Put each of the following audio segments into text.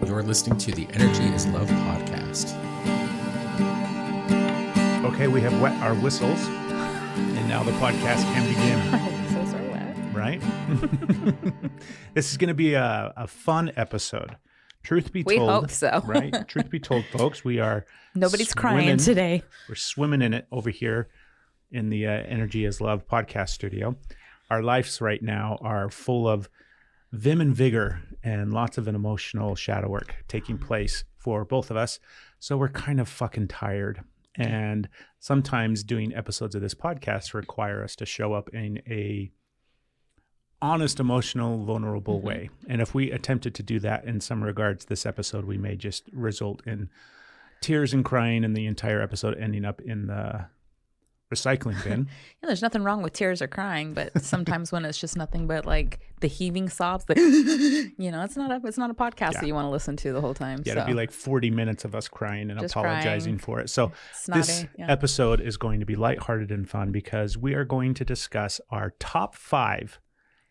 You're listening to the Energy is Love podcast. Okay, we have wet our whistles, and now the podcast can begin. Our whistles are wet. Right? This is going to be a fun episode. Truth be told. We hope so. Right? Truth be told, folks, we are Nobody's crying today. We're swimming in it over here in the Energy is Love podcast studio. Our lives right now are full of vim and vigor and lots of an emotional shadow work taking place for both of us. So we're kind of fucking tired. And sometimes doing episodes of this podcast require us to show up in a honest, emotional, vulnerable way. And if we attempted to do that in some regards, this episode, we may just result in tears and crying and the entire episode ending up in the recycling bin. Yeah, there's nothing wrong with tears or crying, but sometimes when it's just nothing but like the heaving sobs, it's not a podcast that you want to listen to the whole time. Yeah, it'd be like 40 minutes of us crying and just apologizing for it. So this episode is going to be lighthearted and fun because we are going to discuss our top 5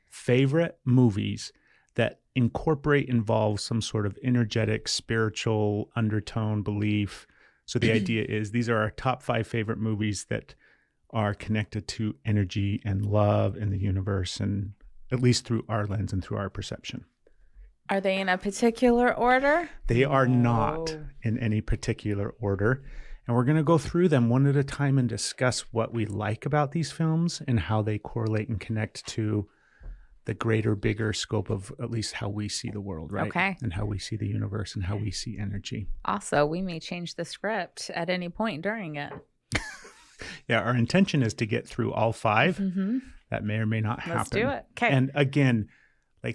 favorite movies that involve some sort of energetic, spiritual undertone belief. So the idea is these are our top 5 favorite movies that are connected to energy and love in the universe, and at least through our lens and through our perception. Are they in a particular order? They are not in any particular order. And we're going to go through them one at a time and discuss what we like about these films and how they correlate and connect to the greater, bigger scope of at least how we see the world, right? Okay. And how we see the universe and how we see energy. Also, we may change the script at any point during it. Yeah, our intention is to get through all 5. That may or may not happen. Let's do it. Okay. And again,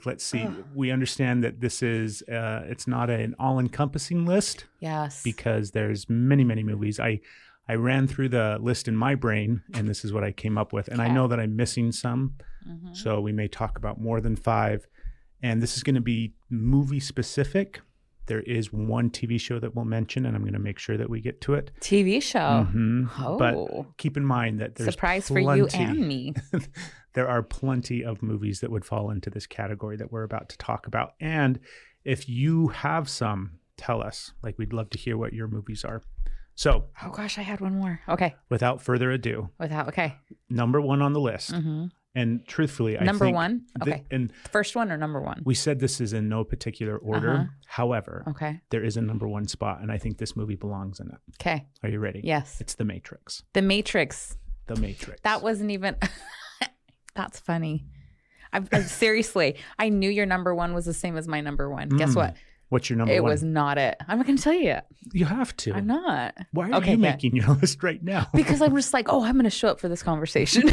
let's see. We understand that this is, it's not an all-encompassing list. Yes. Because there's many, many movies. I ran through the list in my brain, and this is what I came up with. And I know that I'm missing some. So we may talk about more than 5. And this is going to be movie specific. There is one TV show that we'll mention, and I'm going to make sure that we get to it. TV show. Oh. But keep in mind that there's surprise for you and me. There are plenty of movies that would fall into this category that we're about to talk about. And if you have some, tell us. We'd love to hear what your movies are. So, oh gosh, I had one more. Okay. Without further ado. Number 1 on the list. And truthfully, I think... Number 1? Okay. And first one or number 1? We said this is in no particular order. However, there is a number 1 spot, and I think this movie belongs in it. Okay. Are you ready? Yes. It's The Matrix. The Matrix. The Matrix. That wasn't even... That's funny. I seriously, I knew your number 1 was the same as my number 1. Guess what? What's your number 1? It was not it. I'm not going to tell you yet. You have to. I'm not. Why are you making your list right now? Because I'm just like, I'm going to show up for this conversation.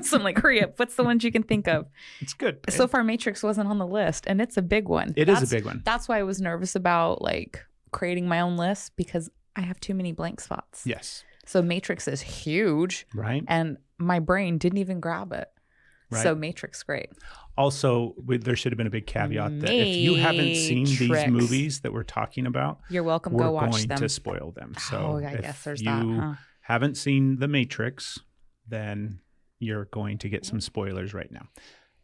So I'm like, hurry up. What's the ones you can think of? It's good. Babe. So far, Matrix wasn't on the list, and it's a big one. It is a big one. That's why I was nervous about creating my own list, because I have too many blank spots. Yes. So Matrix is huge. Right. And my brain didn't even grab it. Right. So Matrix, great. Also, there should have been a big caveat that if you haven't seen these movies that we're talking about, you're welcome. Go watch them. We're going to spoil them. So I guess there's if that. you haven't seen The Matrix, then you're going to get some spoilers right now.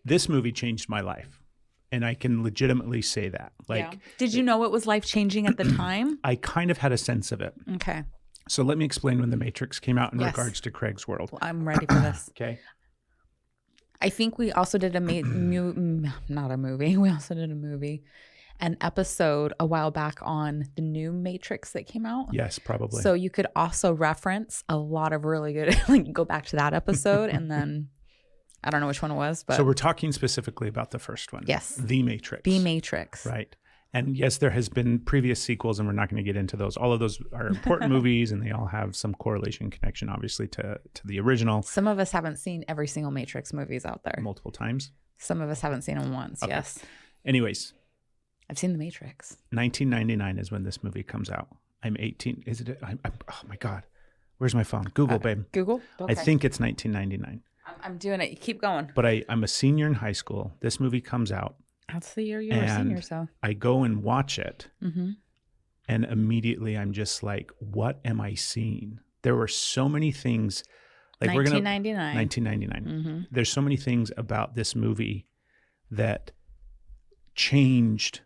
This movie changed my life, and I can legitimately say that. Did you know it was life-changing at the time? I kind of had a sense of it. Okay. So let me explain when The Matrix came out in regards to Craig's world. Well, I'm ready for this. Okay. I think we also did not a movie. We also did a movie, an episode a while back on the new Matrix that came out. Yes, probably. So you could also reference a lot of really good, go back to that episode, and then I don't know which one it was, but. So we're talking specifically about the first one. Yes. The Matrix. The Matrix. Right. And yes, there has been previous sequels, and we're not going to get into those. All of those are important movies, and they all have some correlation connection, obviously, to the original. Some of us haven't seen every single Matrix movies out there. Multiple times. Some of us haven't seen them once, okay. Yes. Anyways. I've seen The Matrix. 1999 is when this movie comes out. I'm 18. Is it? Oh, my God. Where's my phone? Google, babe. Google? Okay. I think it's 1999. I'm doing it. You keep going. But I'm a senior in high school. This movie comes out. That's the year you were a senior, so. I go and watch it, and immediately I'm just like, what am I seeing? There were so many things. 1999. 1999. There's so many things about this movie that changed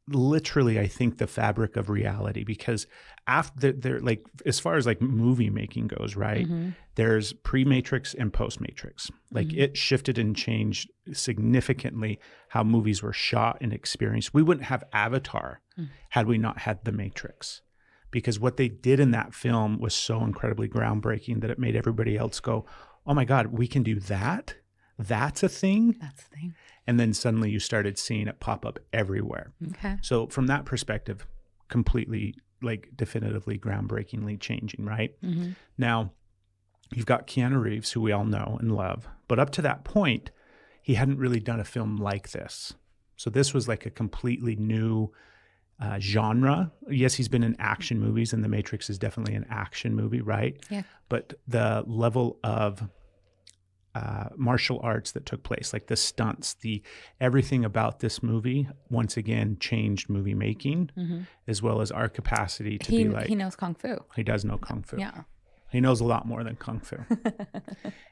literally, I think, the fabric of reality, because after they're like, as far as like movie making goes, right? There's pre-Matrix and post-Matrix. Like it shifted and changed significantly how movies were shot and experienced. We wouldn't have Avatar had we not had The Matrix, because what they did in that film was so incredibly groundbreaking that it made everybody else go, oh my God, we can do that? That's a thing? That's the thing. And then suddenly you started seeing it pop up everywhere. Okay. So from that perspective, completely, like definitively groundbreakingly changing, right? Now, you've got Keanu Reeves, who we all know and love. But up to that point, he hadn't really done a film like this. So this was like a completely new genre. Yes, he's been in action movies, and The Matrix is definitely an action movie, right? Yeah. But the level of martial arts that took place, like the stunts, everything about this movie, once again, changed movie making, as well as our capacity to be like... He knows Kung Fu. He does know Kung Fu. Yeah. He knows a lot more than Kung Fu.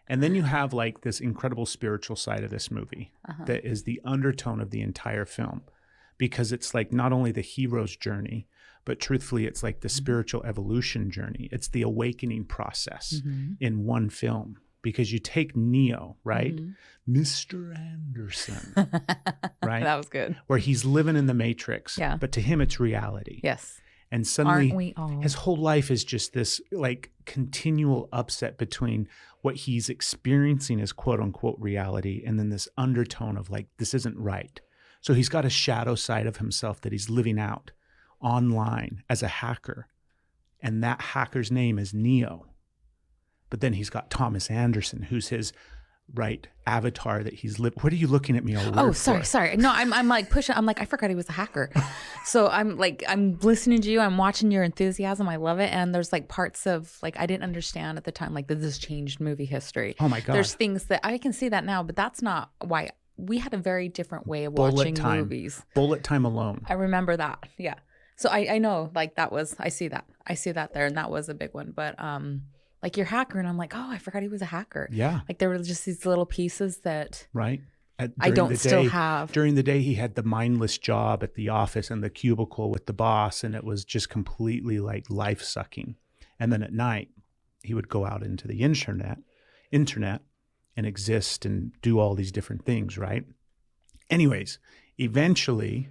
And then you have like this incredible spiritual side of this movie that is the undertone of the entire film, because it's like not only the hero's journey, but truthfully, it's like the spiritual evolution journey. It's the awakening process in one film. Because you take Neo, right? Mr. Anderson, right? That was good. Where he's living in the Matrix, but to him it's reality. Yes. And suddenly Aren't we all? his whole life is just this like continual upset between what he's experiencing as quote unquote reality and then this undertone of like, this isn't right. So he's got a shadow side of himself that he's living out online as a hacker. And that hacker's name is Neo. But then he's got Thomas Anderson, who's his avatar that he's lived. What are you looking at me all weird Oh, sorry. No, I'm like pushing. I'm like, I forgot he was a hacker. So I'm listening to you. I'm watching your enthusiasm. I love it. And there's like parts of like, I didn't understand at the time, like this changed movie history. Oh my God. There's things that I can see that now, but that's not why. We had a very different way of watching movies. Bullet time alone. I remember that. Yeah. So I know like that was, I see that there. And that was a big one. But, like your hacker, and I'm like, oh, I forgot he was a hacker. Yeah. Like there were just these little pieces that I don't still have. During the day, he had the mindless job at the office and the cubicle with the boss, and it was just completely like life sucking. And then at night, he would go out into the internet and exist and do all these different things, right? Anyways, eventually,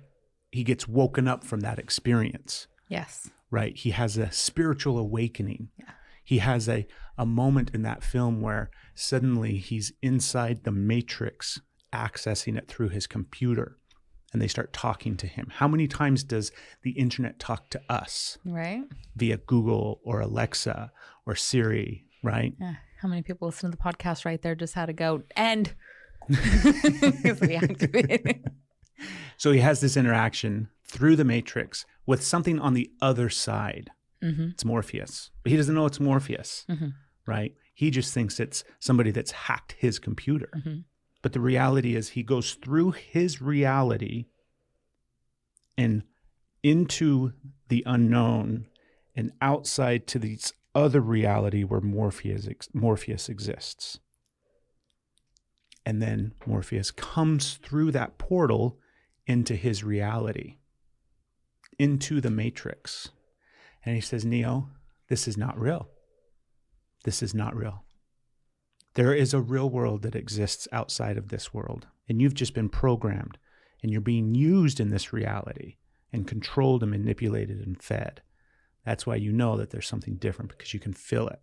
he gets woken up from that experience. Yes. Right? He has a spiritual awakening. Yeah. He has a moment in that film where suddenly he's inside the Matrix, accessing it through his computer, and they start talking to him. How many times does the internet talk to us? Right. Via Google or Alexa or Siri, right? Yeah. How many people listen to the podcast right there just had to go end because we activated. So he has this interaction through the Matrix with something on the other side. It's Morpheus, but he doesn't know it's Morpheus, right? He just thinks it's somebody that's hacked his computer. But the reality is he goes through his reality and into the unknown and outside to this other reality where Morpheus exists. And then Morpheus comes through that portal into his reality, into the Matrix. And he says, Neo, this is not real. This is not real. There is a real world that exists outside of this world. And you've just been programmed. And you're being used in this reality and controlled and manipulated and fed. That's why you know that there's something different, because you can feel it.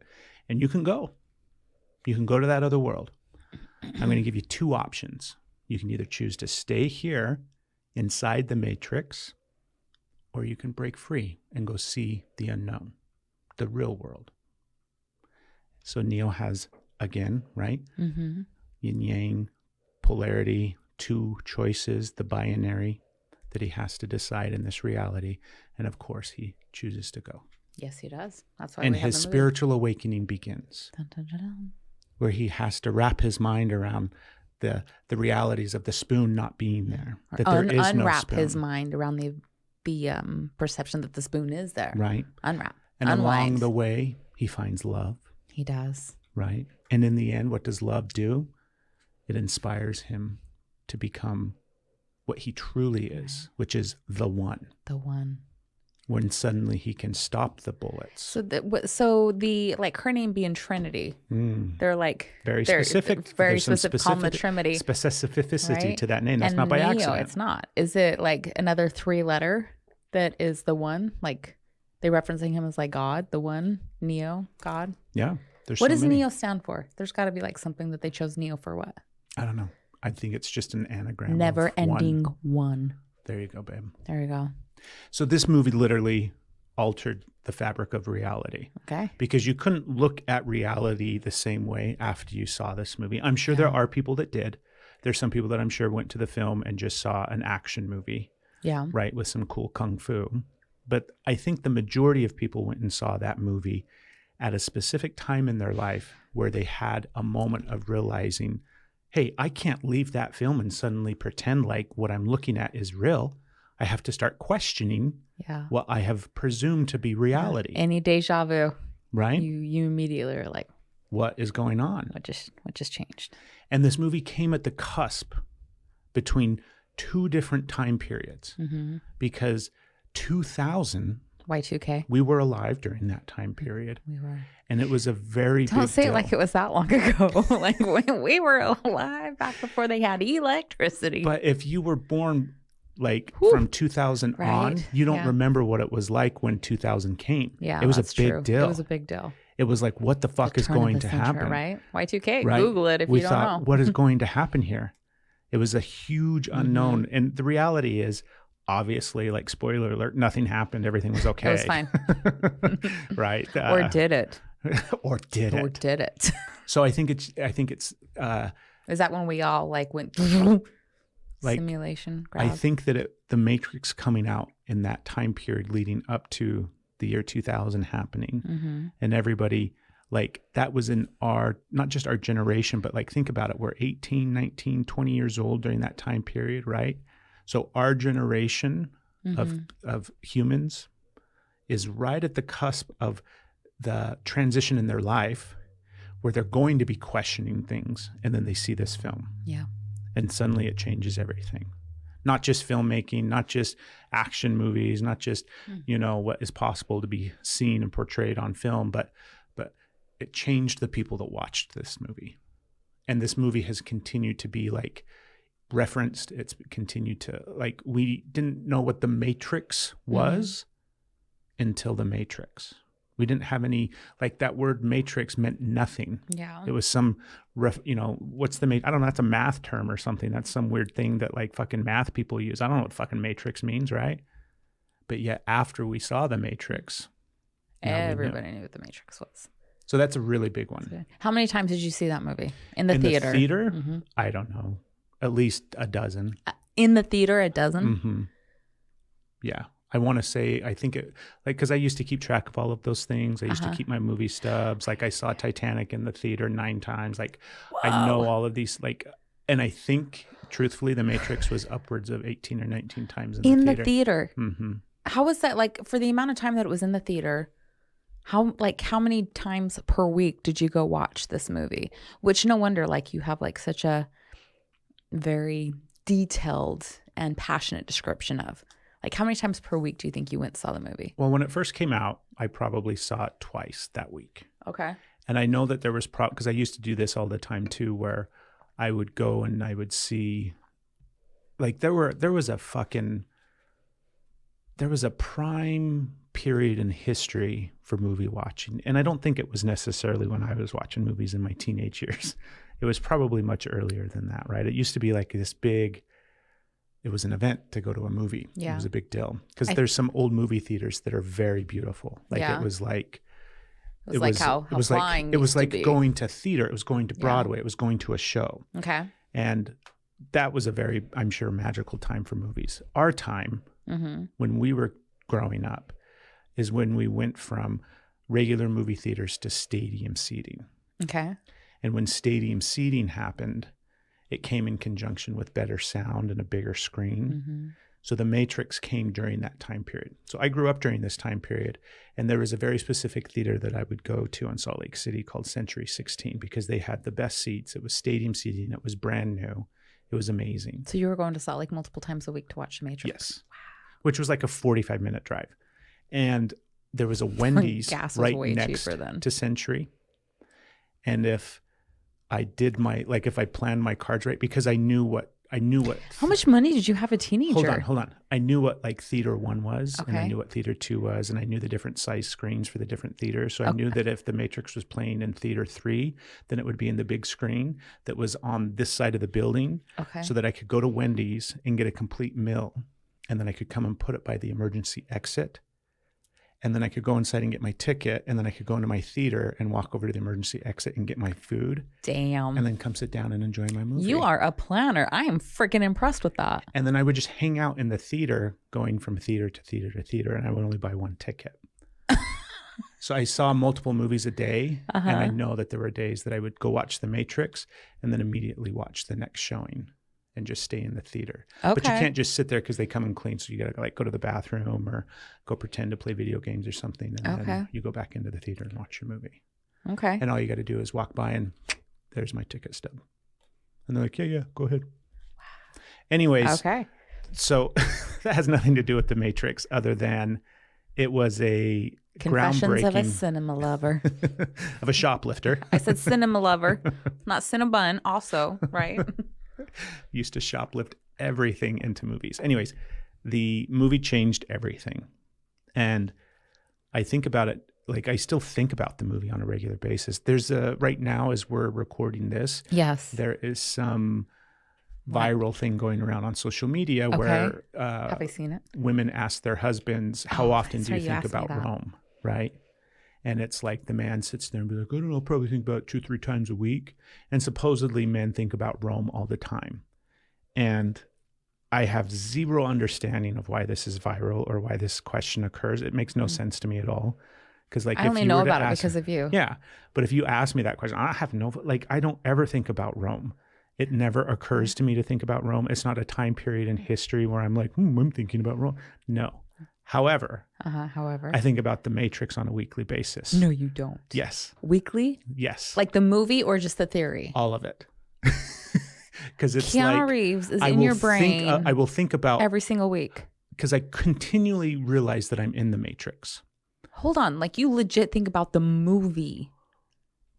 And you can go. You can go to that other world. I'm going to give you two options. You can either choose to stay here inside the Matrix, or you can break free and go see the unknown, the real world. So Neo has, again, right? Yin yang, polarity, two choices, the binary that he has to decide in this reality. And of course, he chooses to go. Yes, he does. That's why. And his spiritual awakening begins, dun, dun, dun, dun. Where he has to wrap his mind around the realities of the spoon not being there. That there is no spoon. Unwrap his mind around the perception that the spoon is there. Right. Unwrap. And unwind. along the way, he finds love. He does. Right. And in the end, what does love do? It inspires him to become what he truly is, which is the one. The one. When suddenly he can stop the bullets. So the like her name being Trinity, they're like very specific. very There's some specific. Call them the Trinity. Specificity right? to that name. That's and not by Neo, accident. It's not. Is it like another 3-letter that is the one? Like they referencing him as like God, the one, Neo, God. Yeah. There's what so does many. Neo stand for? There's got to be like something that they chose Neo for. What? I don't know. I think it's just an anagram. Never of ending one. There you go, babe. There you go. So this movie literally altered the fabric of reality. Okay. Because you couldn't look at reality the same way after you saw this movie. I'm sure there are people that did. There's some people that I'm sure went to the film and just saw an action movie. Yeah. Right, with some cool kung fu. But I think the majority of people went and saw that movie at a specific time in their life where they had a moment of realizing, hey, I can't leave that film and suddenly pretend like what I'm looking at is real. I have to start questioning what I have presumed to be reality. Any deja vu, right? You immediately are like, what is going on? What just changed? And this movie came at the cusp between two different time periods because 2000, Y2K, we were alive during that time period. We were. And it was a very Don't big say deal. it like it was that long ago. Like when we were alive back before they had electricity. But if you were born like Whew. from 2000 on, Right. you don't remember what it was like when 2000 came. Yeah, it was a that's big true. deal. It was a big deal. It was like, what the fuck The is turn of going the to century, happen? right? Y2K, Right? Google it if we you thought, don't know. what is going to happen here? It was a huge unknown. And the reality is, obviously, like spoiler alert, nothing happened. Everything was okay. It was fine. Right? Or did it? Or did it? Or did it? So I think it's Is that when we all like went like simulation? I Grab? think that the Matrix coming out in that time period leading up to the year 2000 happening and everybody like that was in our, not just our generation, but like think about it. We're 18, 19, 20 years old during that time period, right? So our generation of humans is right at the cusp of the transition in their life where they're going to be questioning things and then they see this film. Yeah. And suddenly it changes everything. Not just filmmaking, not just action movies, not just, what is possible to be seen and portrayed on film, but it changed the people that watched this movie. And this movie has continued to be like referenced. It's continued to like, we didn't know what the Matrix was until the Matrix. We didn't have any, like that word matrix meant nothing. Yeah. It was some, what's the, I don't know, that's a math term or something. That's some weird thing that like fucking math people use. I don't know what fucking matrix means, right? But yet after we saw the Matrix, everybody knew what the Matrix was. So that's a really big one. How many times did you see that movie? In the theater? The theater? I don't know. At least a dozen. In the theater, a dozen? Mm-hmm. Yeah. I want to say, I think it, like, because I used to keep track of all of those things. I used to keep my movie stubs. Like, I saw Titanic in the theater 9 times. Like, whoa. I know all of these, like, and I think, truthfully, The Matrix was upwards of 18 or 19 times in the theater. Mm-hmm. How was that, like, for the amount of time that it was in the theater, how many times per week did you go watch this movie? Which, no wonder, like, you have, like, such a very detailed and passionate description of. Like, how many times per week do you think you went and saw the movie? Well, when it first came out, I probably saw it twice that week. Okay. And I know that there was because I used to do this all the time too, where I would go and I would see, like there was a prime period in history for movie watching. And I don't think it was necessarily when I was watching movies in my teenage years. It was probably much earlier than that, right? It used to be like this big, it was an event to go to a movie. Yeah. It was a big deal. Because there's some old movie theaters that are very beautiful. Like it was like, it was like going to theater. It was going to Broadway. Yeah. It was going to a show. Okay. And that was a very, I'm sure, magical time for movies. Our time, when we were growing up, is when we went from regular movie theaters to stadium seating. Okay. And when stadium seating happened, it came in conjunction with better sound and a bigger screen. So The Matrix came during that time period. So I grew up during this time period, and there was a very specific theater that I would go to in Salt Lake City called Century 16 because they had the best seats. It was stadium seating. It was brand new. It was amazing. So you were going to Salt Lake multiple times a week to watch The Matrix? Yes. Wow. Which was like a 45-minute drive. And there was a Wendy's right next to Century. And if I did if I planned my cards right, because I knew what. How much money did you have a teenager? Hold on. I knew what like theater 1 was, Okay. and I knew what theater 2 was, and I knew the different size screens for the different theaters. So I knew that if The Matrix was playing in theater 3, then it would be in the big screen that was on this side of the building, Okay. so that I could go to Wendy's and get a complete meal, and then I could come and put it by the emergency exit. And then I could go inside and get my ticket, and then I could go into my theater and walk over to the emergency exit and get my food. Damn. And then come sit down and enjoy my movie. You are a planner. I am freaking impressed with that. And then I would just hang out in the theater, going from theater to theater to theater, and I would only buy one ticket. So I saw multiple movies a day, and I know that there were days that I would go watch The Matrix and then immediately watch the next showing and just stay in the theater. Okay. But you can't just sit there because they come and clean. So you got to like go to the bathroom or go pretend to play video games or something. And then you go back into the theater and watch your movie. Okay. And all you got to do is walk by and there's my ticket stub. And they're like, yeah, go ahead. Anyways. Okay. So that has nothing to do with The Matrix other than it was a Confessions of a groundbreaking cinema lover. of a shoplifter. I said cinema lover, not Cinnabon also, right? Used to shoplift everything into movies. Anyways, the movie changed everything. And I think about it, like I still think about the movie on a regular basis. There's right now as we're recording this, Yes. there is some viral thing going around on social media where have I seen it? Women ask their husbands, how often do you think asked me about that. Rome? Right? And it's like the man sits there and be like, I don't know, I'll probably think about 2-3 times a week. And supposedly men think about Rome all the time. And I have zero understanding of why this is viral or why this question occurs. It makes no sense to me at all. Because like, I only know about it because of you. Yeah. But if you ask me that question, I have no, like, I don't ever think about Rome. It never occurs to me to think about Rome. It's not a time period in history where I'm like, I'm thinking about Rome. No. However, I think about The Matrix on a weekly basis. No, you don't. Yes. Weekly? Yes. Like the movie or just the theory? All of it. Because it's Keanu like Reeves is in your brain. I will think about every single week. Because I continually realize that I'm in The Matrix. Hold on. Like you legit think about the movie.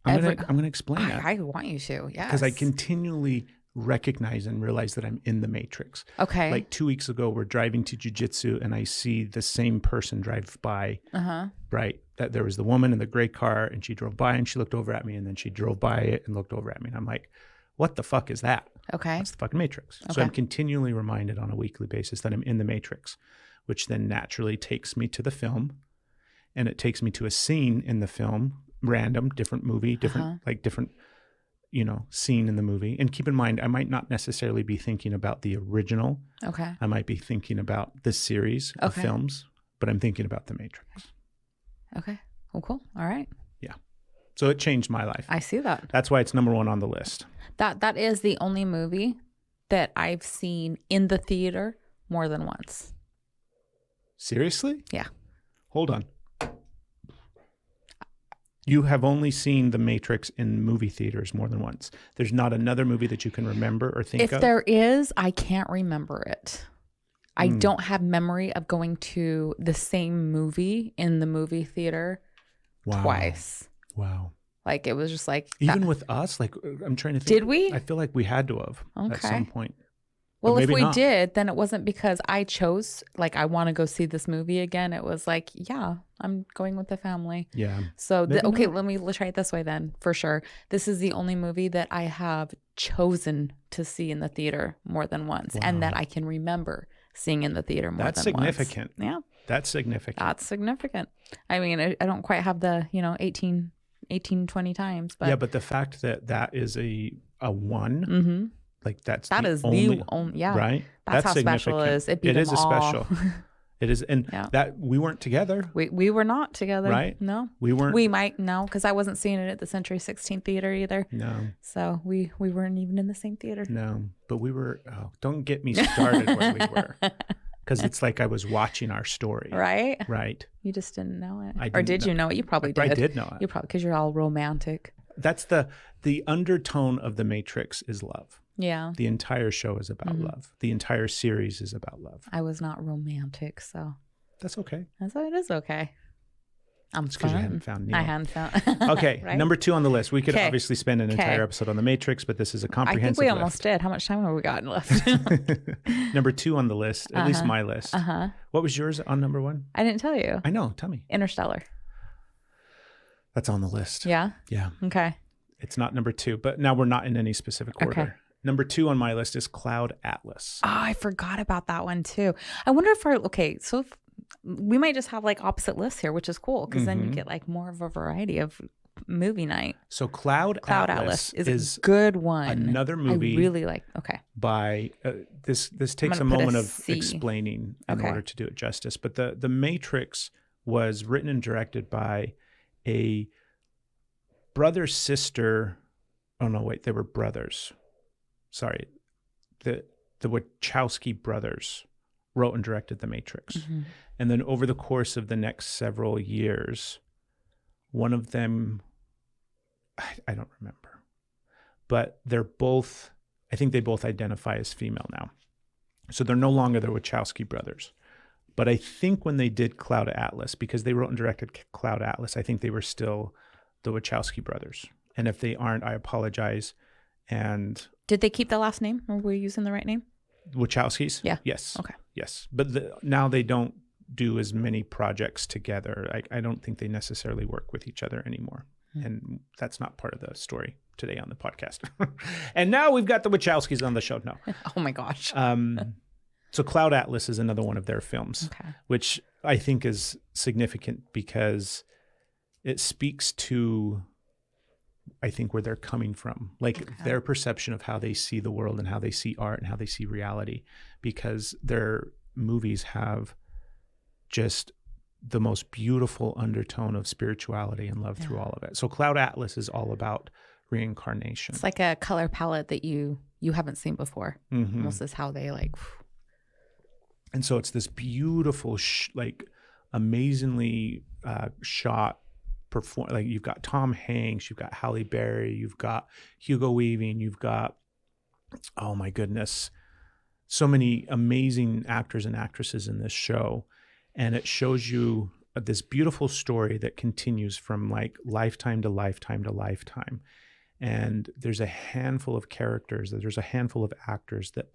I'm going to explain that. I want you to. Yes. Because I continually recognize and realize that I'm in The Matrix. Okay. Like 2 weeks ago, we're driving to jiu-jitsu and I see the same person drive by. Right. That there was the woman in the gray car and she drove by and she looked over at me and then she drove by it and looked over at me. And I'm like, what the fuck is that? Okay. That's the fucking Matrix. Okay. So I'm continually reminded on a weekly basis that I'm in The Matrix, which then naturally takes me to the film and it takes me to a scene in the film, random, different movie, different, scene in the movie. And keep in mind, I might not necessarily be thinking about the original. Okay. I might be thinking about this series of films, but I'm thinking about The Matrix. Okay. Oh, cool. All right. Yeah. So it changed my life. I see that. That's why it's number 1 on the list. That is the only movie that I've seen in the theater more than once. Seriously? Yeah. Hold on. You have only seen The Matrix in movie theaters more than once. There's not another movie that you can remember or think of? If there is, I can't remember it. I don't have memory of going to the same movie in the movie theater twice. Wow. Like it was just like even with us, like I'm trying to think. Did we? I feel like we had to have at some point. Well, if we not. did, then it wasn't because I chose, like, I want to go see this movie again. It was like, yeah, I'm going with the family. Yeah. So, let's try it this way then, for sure. This is the only movie that I have chosen to see in the theater more than once and that I can remember seeing in the theater more than once. That's significant. Yeah. That's significant. That's significant. I mean, I don't quite have the, 18, 20 times. But yeah, but the fact that is a one, like that is the only, yeah. Right? That's how special it is. It is a special. It is, and that we weren't together. We were not together. Right? No. We weren't. We might, no, because I wasn't seeing it at the Century 16 Theater either. No. So we weren't even in the same theater. No, but we were, don't get me started where we were. Because it's like I was watching our story. Right? Right. You just didn't know it. Or did you know it? You probably did. I did know it. You probably, because you're all romantic. That's the undertone of The Matrix is love. Yeah. The entire show is about love. The entire series is about love. I was not romantic, so That's okay. that's why it is okay. I'm It's because you fun. hadn't found Neo. I hadn't found. Okay, Right? number 2 on the list. We could Okay. obviously spend an entire episode on The Matrix, but this is a I comprehensive think we list. almost did. How much time have we got left? Number 2 on the list, at least my list. What was yours on number 1? I didn't tell you. I know. Tell me. Interstellar. That's on the list. Yeah. Yeah. Okay. It's not number 2, but now we're not in any specific order. Okay. Number 2 on my list is Cloud Atlas. Oh, I forgot about that one too. I wonder if so if, we might just have like opposite lists here, which is cool because then you get like more of a variety of movie night. So Cloud Atlas is a good one. Another movie. I really like. Okay. By this takes a gonna put moment a of C. explaining in Okay. order to do it justice. But the Matrix was written and directed by a brother sister. Oh no, wait, they were brothers. Sorry, the Wachowski brothers wrote and directed The Matrix. And then over the course of the next several years, one of them, I don't remember, but I think they both identify as female now. So they're no longer the Wachowski brothers. But I think when they did Cloud Atlas, because they wrote and directed Cloud Atlas, I think they were still the Wachowski brothers. And if they aren't, I apologize. And Did they keep the last name? Or were we using the right name? Wachowskis? Yeah. Yes. Okay. Yes. But now they don't do as many projects together. I don't think they necessarily work with each other anymore. And that's not part of the story today on the podcast. And now we've got the Wachowskis on the show. No. Oh my gosh. So Cloud Atlas is another one of their films, which I think is significant because it speaks to, I think, where they're coming from, like their perception of how they see the world and how they see art and how they see reality, because their movies have just the most beautiful undertone of spirituality and love through all of it. So Cloud Atlas is all about reincarnation. It's like a color palette that you haven't seen before. Almost is how they like. And so it's this beautiful, amazingly shot perform. Like you've got Tom Hanks, you've got Halle Berry, you've got Hugo Weaving, you've got, oh my goodness, so many amazing actors and actresses in this show. And it shows you this beautiful story that continues from like lifetime to lifetime to lifetime. And there's a handful of characters, there's a handful of actors that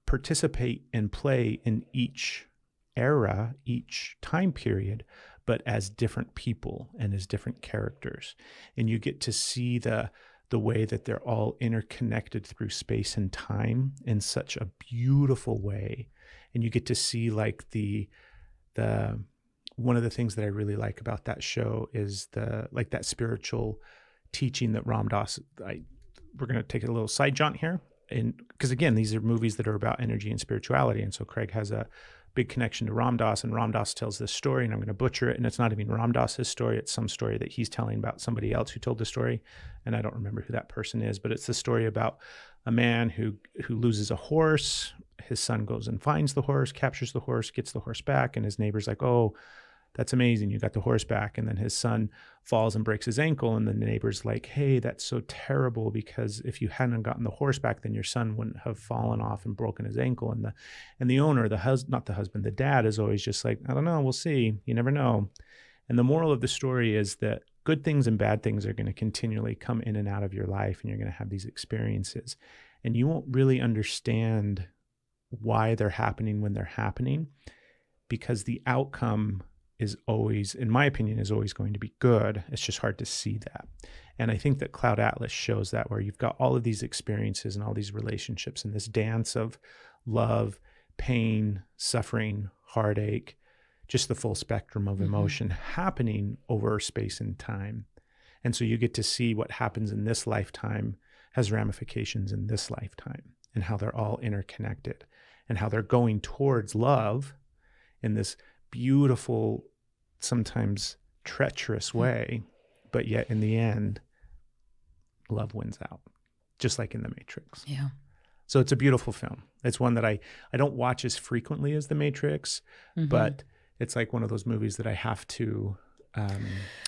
participate and play in each era, each time period, but as different people and as different characters. And you get to see the way that they're all interconnected through space and time in such a beautiful way. And you get to see like the one of the things that I really like about that show is that spiritual teaching that Ram Dass, we're going to take a little side jaunt here. And because again, these are movies that are about energy and spirituality. And so Craig has a big connection to Ram Dass, and Ram Dass tells this story, and I'm going to butcher it. And it's not even Ram Dass's story. It's some story that he's telling about somebody else who told the story. And I don't remember who that person is, but it's the story about a man who loses a horse. His son goes and finds the horse, captures the horse, gets the horse back. And his neighbor's like, oh, that's amazing. You got the horse back. And then his son falls and breaks his ankle. And then the neighbor's like, hey, that's so terrible, because if you hadn't gotten the horse back, then your son wouldn't have fallen off and broken his ankle. And the owner, the dad is always just like, I don't know, we'll see. You never know. And the moral of the story is that good things and bad things are going to continually come in and out of your life. And you're going to have these experiences. And you won't really understand why they're happening when they're happening, because the outcome is always, in my opinion, is always going to be good. It's just hard to see that. And I think that Cloud Atlas shows that, where you've got all of these experiences and all these relationships and this dance of love, pain, suffering, heartache, just the full spectrum of emotion happening over space and time. And so you get to see what happens in this lifetime has ramifications in this lifetime, and how they're all interconnected, and how they're going towards love in this beautiful, sometimes treacherous way, but yet in the end, love wins out, just like in The Matrix. Yeah. So it's a beautiful film. It's one that I don't watch as frequently as The Matrix, but it's like one of those movies that I have to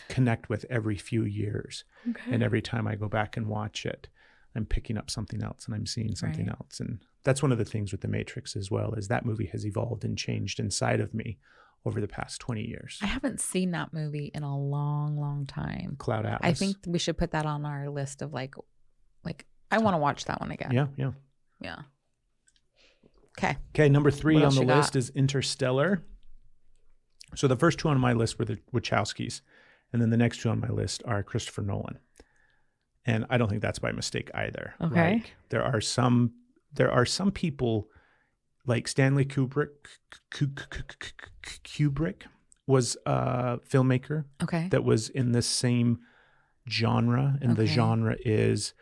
connect with every few years. Okay. And every time I go back and watch it, I'm picking up something else and I'm seeing something Right. else. And that's one of the things with The Matrix as well, is that movie has evolved and changed inside of me over the past 20 years. I haven't seen that movie in a long, long time. Cloud Atlas. I think we should put that on our list of like I want to watch that one again. Yeah. Yeah. Okay. Okay, number 3 What on else the you got? list is Interstellar. So the first two on my list were the Wachowskis, and then the next two on my list are Christopher Nolan. And I don't think that's by mistake either. Okay. Like, there are some people like Stanley Kubrick. Kubrick was a filmmaker Okay. that was in this same genre, and the Okay. genre is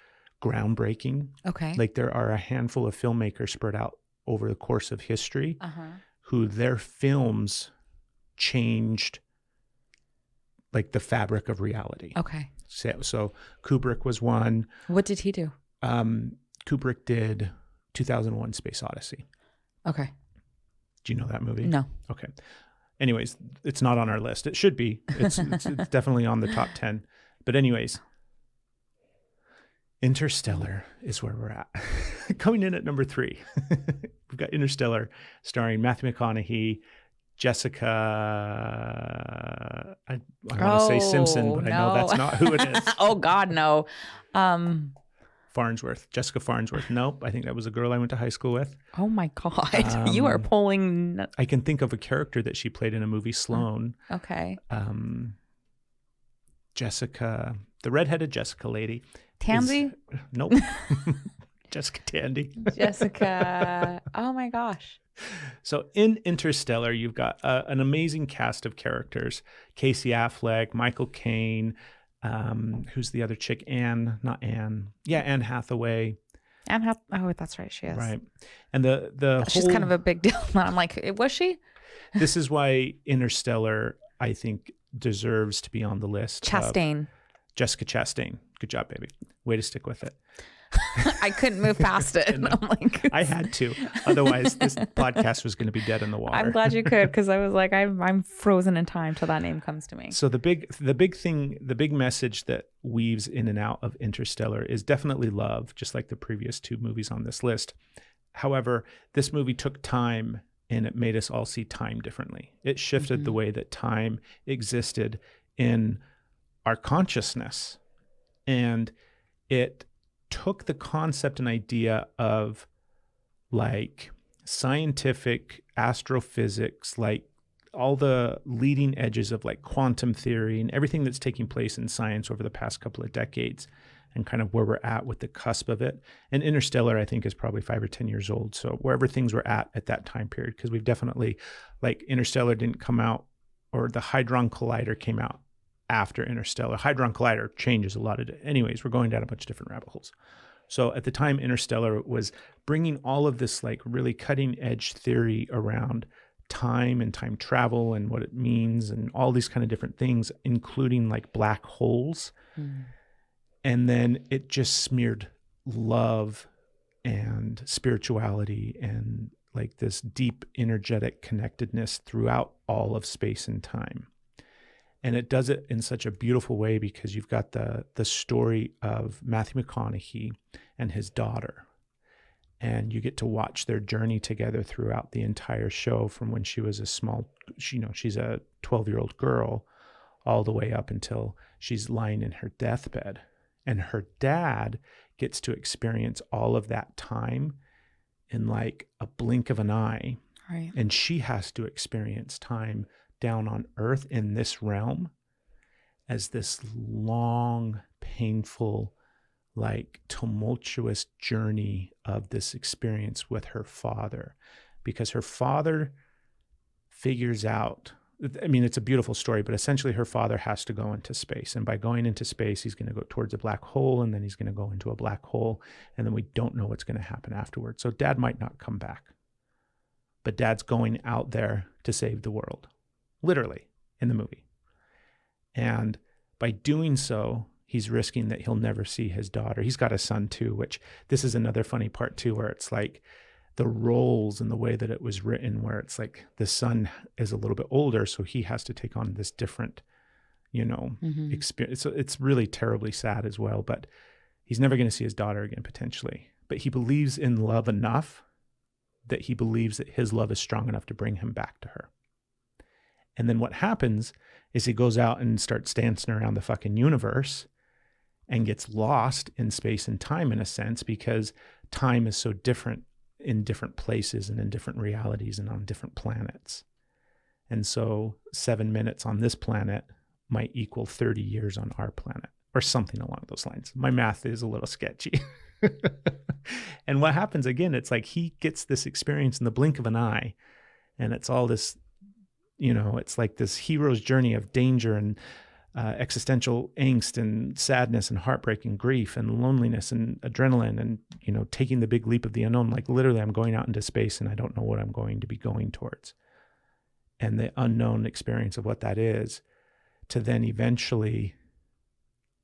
groundbreaking. Okay. Like, there are a handful of filmmakers spread out over the course of history who their films changed like the fabric of reality. Okay. So Kubrick was one. What did he do? Kubrick did 2001 Space Odyssey. Okay. Do you know that movie? No. Okay. Anyways, it's not on our list. It should be. It's definitely on the top 10. But anyways, Interstellar is where we're at. Coming in at number 3. We've got Interstellar starring Matthew McConaughey, Jessica, I want to say Simpson, but I know that's not who it is. Oh God, no. Farnsworth, Jessica Farnsworth. Nope, I think that was a girl I went to high school with. Oh my God. You are pulling. I can think of a character that she played in a movie, Sloane. Okay. Jessica, the redheaded Jessica lady. Tansy? Nope. Jessica Tandy. Jessica. Oh my gosh. So in Interstellar, you've got an amazing cast of characters. Casey Affleck, Michael Caine, who's the other chick? Anne Hathaway. Oh, that's right. She is. Right. And the She's kind of a big deal. I'm like, was she? This is why Interstellar, I think, deserves to be on the list. Chastain. Jessica Chastain. Good job, baby. Way to stick with it. I couldn't move past it. No. I'm like, I had to. Otherwise, this podcast was going to be dead in the water. I'm glad you could, because I was like, I'm frozen in time till that name comes to me. So the big message that weaves in and out of Interstellar is definitely love, just like the previous two movies on this list. However, this movie took time, and it made us all see time differently. It shifted the way that time existed in our consciousness, and it took the concept and idea of like scientific astrophysics, like all the leading edges of like quantum theory and everything that's taking place in science over the past couple of decades, and kind of where we're at with the cusp of it. And Interstellar, I think, is probably 5 or 10 years old. So wherever things were at that time period, because we've definitely, like, Interstellar didn't come out, or the Hadron Collider came out after Interstellar. Hadron Collider changes a lot of it. Anyways, we're going down a bunch of different rabbit holes. So at the time, Interstellar was bringing all of this like really cutting edge theory around time and time travel and what it means and all these kind of different things, including like black holes. And then it just smeared love and spirituality and like this deep energetic connectedness throughout all of space and time. And it does it in such a beautiful way, because you've got the story of Matthew McConaughey and his daughter. And you get to watch their journey together throughout the entire show, from when she was she's a 12-year-old girl, all the way up until she's lying in her deathbed. And her dad gets to experience all of that time in like a blink of an eye. Right. And she has to experience time down on earth in this realm as this long, painful, like tumultuous journey of this experience with her father, because her father figures out, I mean, it's a beautiful story, but essentially her father has to go into space. And by going into space, he's going to go towards a black hole, and then he's going to go into a black hole. And then we don't know what's going to happen afterwards. So dad might not come back, but dad's going out there to save the world. Literally, in the movie. And by doing so, he's risking that he'll never see his daughter. He's got a son too, which this is another funny part too, where it's like the roles and the way that it was written, where it's like the son is a little bit older, so he has to take on this different, experience. So it's really terribly sad as well. But He's never going to see his daughter again, potentially. But he believes in love enough that he believes that his love is strong enough to bring him back to her. And then what happens is he goes out and starts dancing around the fucking universe and gets lost in space and time, in a sense, because time is so different in different places and in different realities and on different planets. And so 7 minutes on this planet might equal 30 years on our planet, or something along those lines. My math is a little sketchy. And what happens again, it's like he gets this experience in the blink of an eye, and it's all this, it's like this hero's journey of danger and existential angst and sadness and heartbreak and grief and loneliness and adrenaline and, taking the big leap of the unknown. Like literally I'm going out into space and I don't know what I'm going to be going towards. And the unknown experience of what that is, to then eventually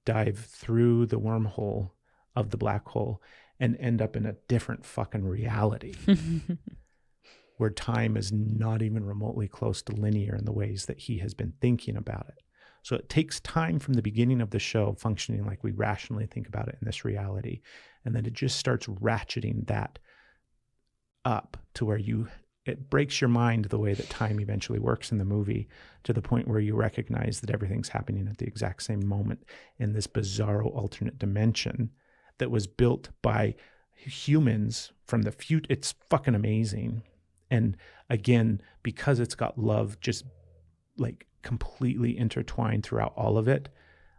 dive through the wormhole of the black hole and end up in a different fucking reality where time is not even remotely close to linear in the ways that he has been thinking about it. So it takes time from the beginning of the show functioning like we rationally think about it in this reality. And then it just starts ratcheting that up to where it breaks your mind the way that time eventually works in the movie, to the point where you recognize that everything's happening at the exact same moment in this bizarro alternate dimension that was built by humans from the future. It's fucking amazing. And again, because it's got love just like completely intertwined throughout all of it,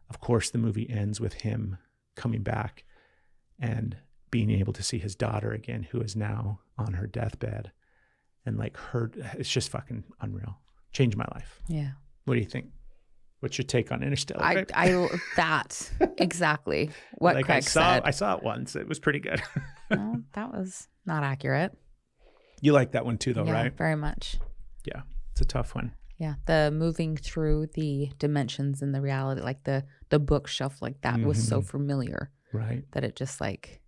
of course the movie ends with him coming back and being able to see his daughter again, who is now on her deathbed. And like it's just fucking unreal. Changed my life. Yeah. What do you think? What's your take on Interstellar? That exactly what like Craig said. I saw it once. It was pretty good. Well, that was not accurate. You like that one too, though, Yeah, right? Very much. Yeah, it's a tough one. Yeah, the moving through the dimensions and the reality, like the bookshelf, like that was so familiar, right? That it just like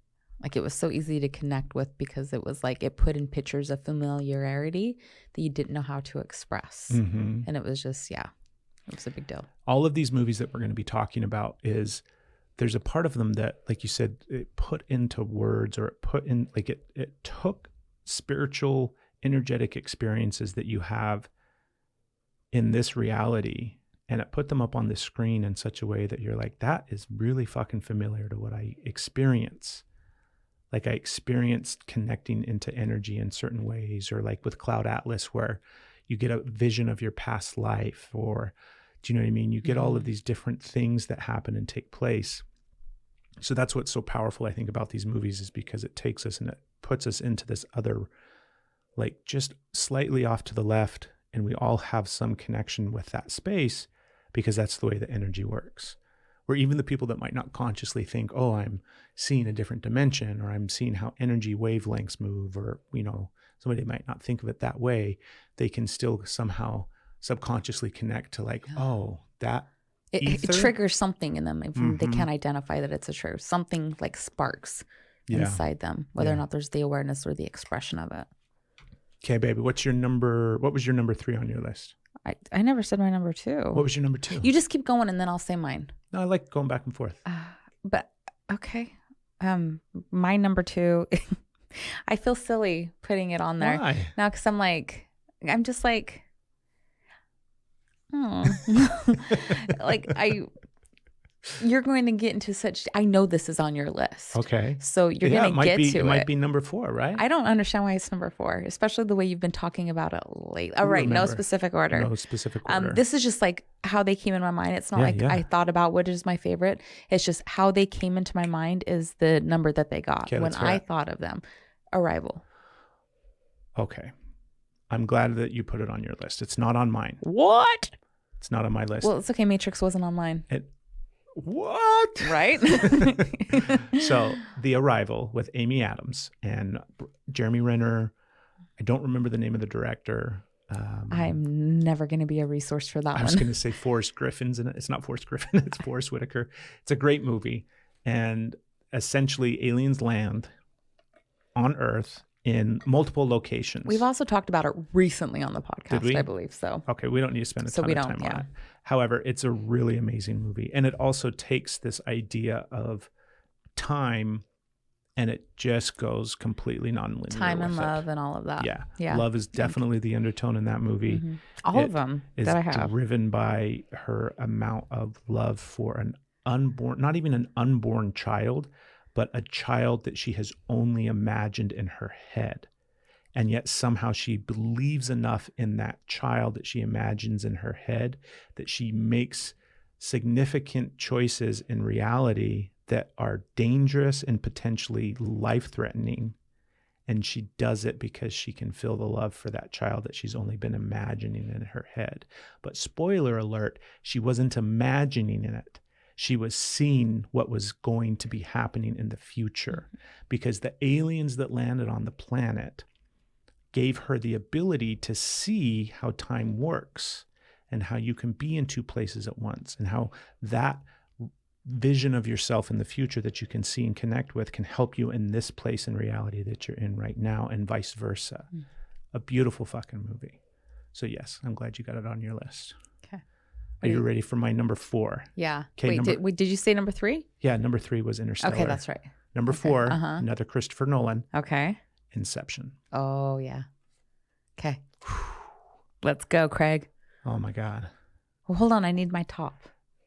it was so easy to connect with, because it was like it put in pictures of familiarity that you didn't know how to express, and it was just it was a big deal. All of these movies that we're going to be talking about, there's a part of them that, like you said, it put into words, or it put in, like it took spiritual, energetic experiences that you have in this reality, and it put them up on the screen in such a way that you're like, that is really fucking familiar to what I experience. Like I experienced connecting into energy in certain ways, or like with Cloud Atlas, where you get a vision of your past life, or do you know what I mean? You get all of these different things that happen and take place. So that's what's so powerful, I think, about these movies, is because it takes us and it puts us into this other, like just slightly off to the left, and we all have some connection with that space, because that's the way the energy works. Where even the people that might not consciously think, oh, I'm seeing a different dimension, or I'm seeing how energy wavelengths move, or, somebody might not think of it that way, they can still somehow subconsciously connect to like, oh, that it triggers something in them. They can't identify that it's a truth. Something like sparks inside them, whether or not there's the awareness or the expression of it. Okay, baby, what was your number 3 on your list? I never said my number 2. What was your number 2? You just keep going and then I'll say mine. No, I like going back and forth. But okay. My number 2, I feel silly putting it on there. Why? Now, because I'm just like, you're going to get into such, I know this is on your list. Okay. So you're going to get to it. It might be number 4, right? I don't understand why it's number 4, especially the way you've been talking about it lately. Oh, right. No specific order. No specific order. This is just like how they came in my mind. It's not I thought about what is my favorite. It's just how they came into my mind is the number that they got when I thought of them. Arrival. Okay. I'm glad that you put it on your list. It's not on mine. What? It's not on my list. Well, it's okay. Matrix wasn't on mine. What? Right? So, The Arrival with Amy Adams and Jeremy Renner. I don't remember the name of the director. I'm never going to be a resource for that one. I was going to say Forrest Griffin's in it. It's not Forrest Griffin. It's Forrest Whitaker. It's a great movie. And essentially, aliens land on Earth in multiple locations. We've also talked about it recently on the podcast, I believe. So okay, we don't need to spend a ton of time on it. However, it's a really amazing movie. And it also takes this idea of time, and it just goes completely non-linear. Time and with love it. and all of that. Yeah. Love is definitely the undertone in that movie. Mm-hmm. All of them that I have. Driven by her amount of love for an unborn, not even an unborn child, but a child that she has only imagined in her head. And yet somehow she believes enough in that child that she imagines in her head that she makes significant choices in reality that are dangerous and potentially life-threatening. And she does it because she can feel the love for that child that she's only been imagining in her head. But spoiler alert, she wasn't imagining it. She was seeing what was going to be happening in the future, because the aliens that landed on the planet gave her the ability to see how time works and how you can be in two places at once, and how that vision of yourself in the future that you can see and connect with can help you in this place in reality that you're in right now, and vice versa. A beautiful fucking movie. So yes, I'm glad you got it on your list. Okay. Are you ready for my number 4? Yeah. Okay, Did you say number 3? Yeah, number 3 was Interstellar. Okay, that's right. Number 4, another Christopher Nolan, Okay. Inception. Oh, yeah. Okay. Let's go, Craig. Oh my God. Well, hold on. I need my top.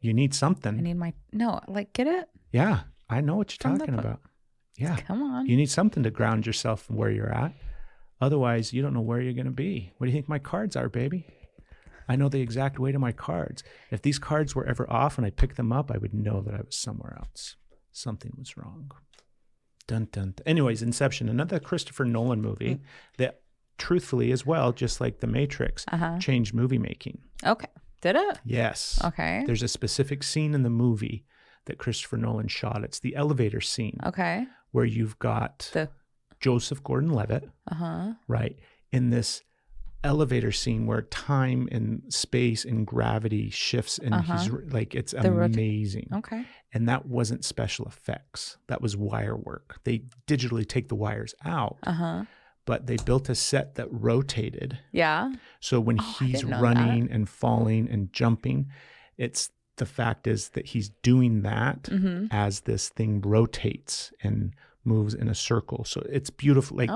You need something. I need my, no, like, get it? Yeah, I know what you're From talking the- about. Yeah. Come on. You need something to ground yourself where you're at. Otherwise, you don't know where you're going to be. What do you think my cards are, baby? I know the exact weight of my cards. If these cards were ever off and I picked them up, I would know that I was somewhere else. Something was wrong. Dun, dun, dun. Anyways, Inception, another Christopher Nolan movie that truthfully as well, just like The Matrix, changed movie making. Okay. Did it? Yes. Okay. There's a specific scene in the movie that Christopher Nolan shot. It's the elevator scene. Okay. Where you've got Joseph Gordon-Levitt, right, in this elevator scene where time and space and gravity shifts, and he's like, it's amazing. Okay. And that wasn't special effects. That was wire work. They digitally take the wires out, but they built a set that rotated. Yeah. So when he's running and falling and jumping, the fact is that he's doing that as this thing rotates and moves in a circle. So it's beautiful. Like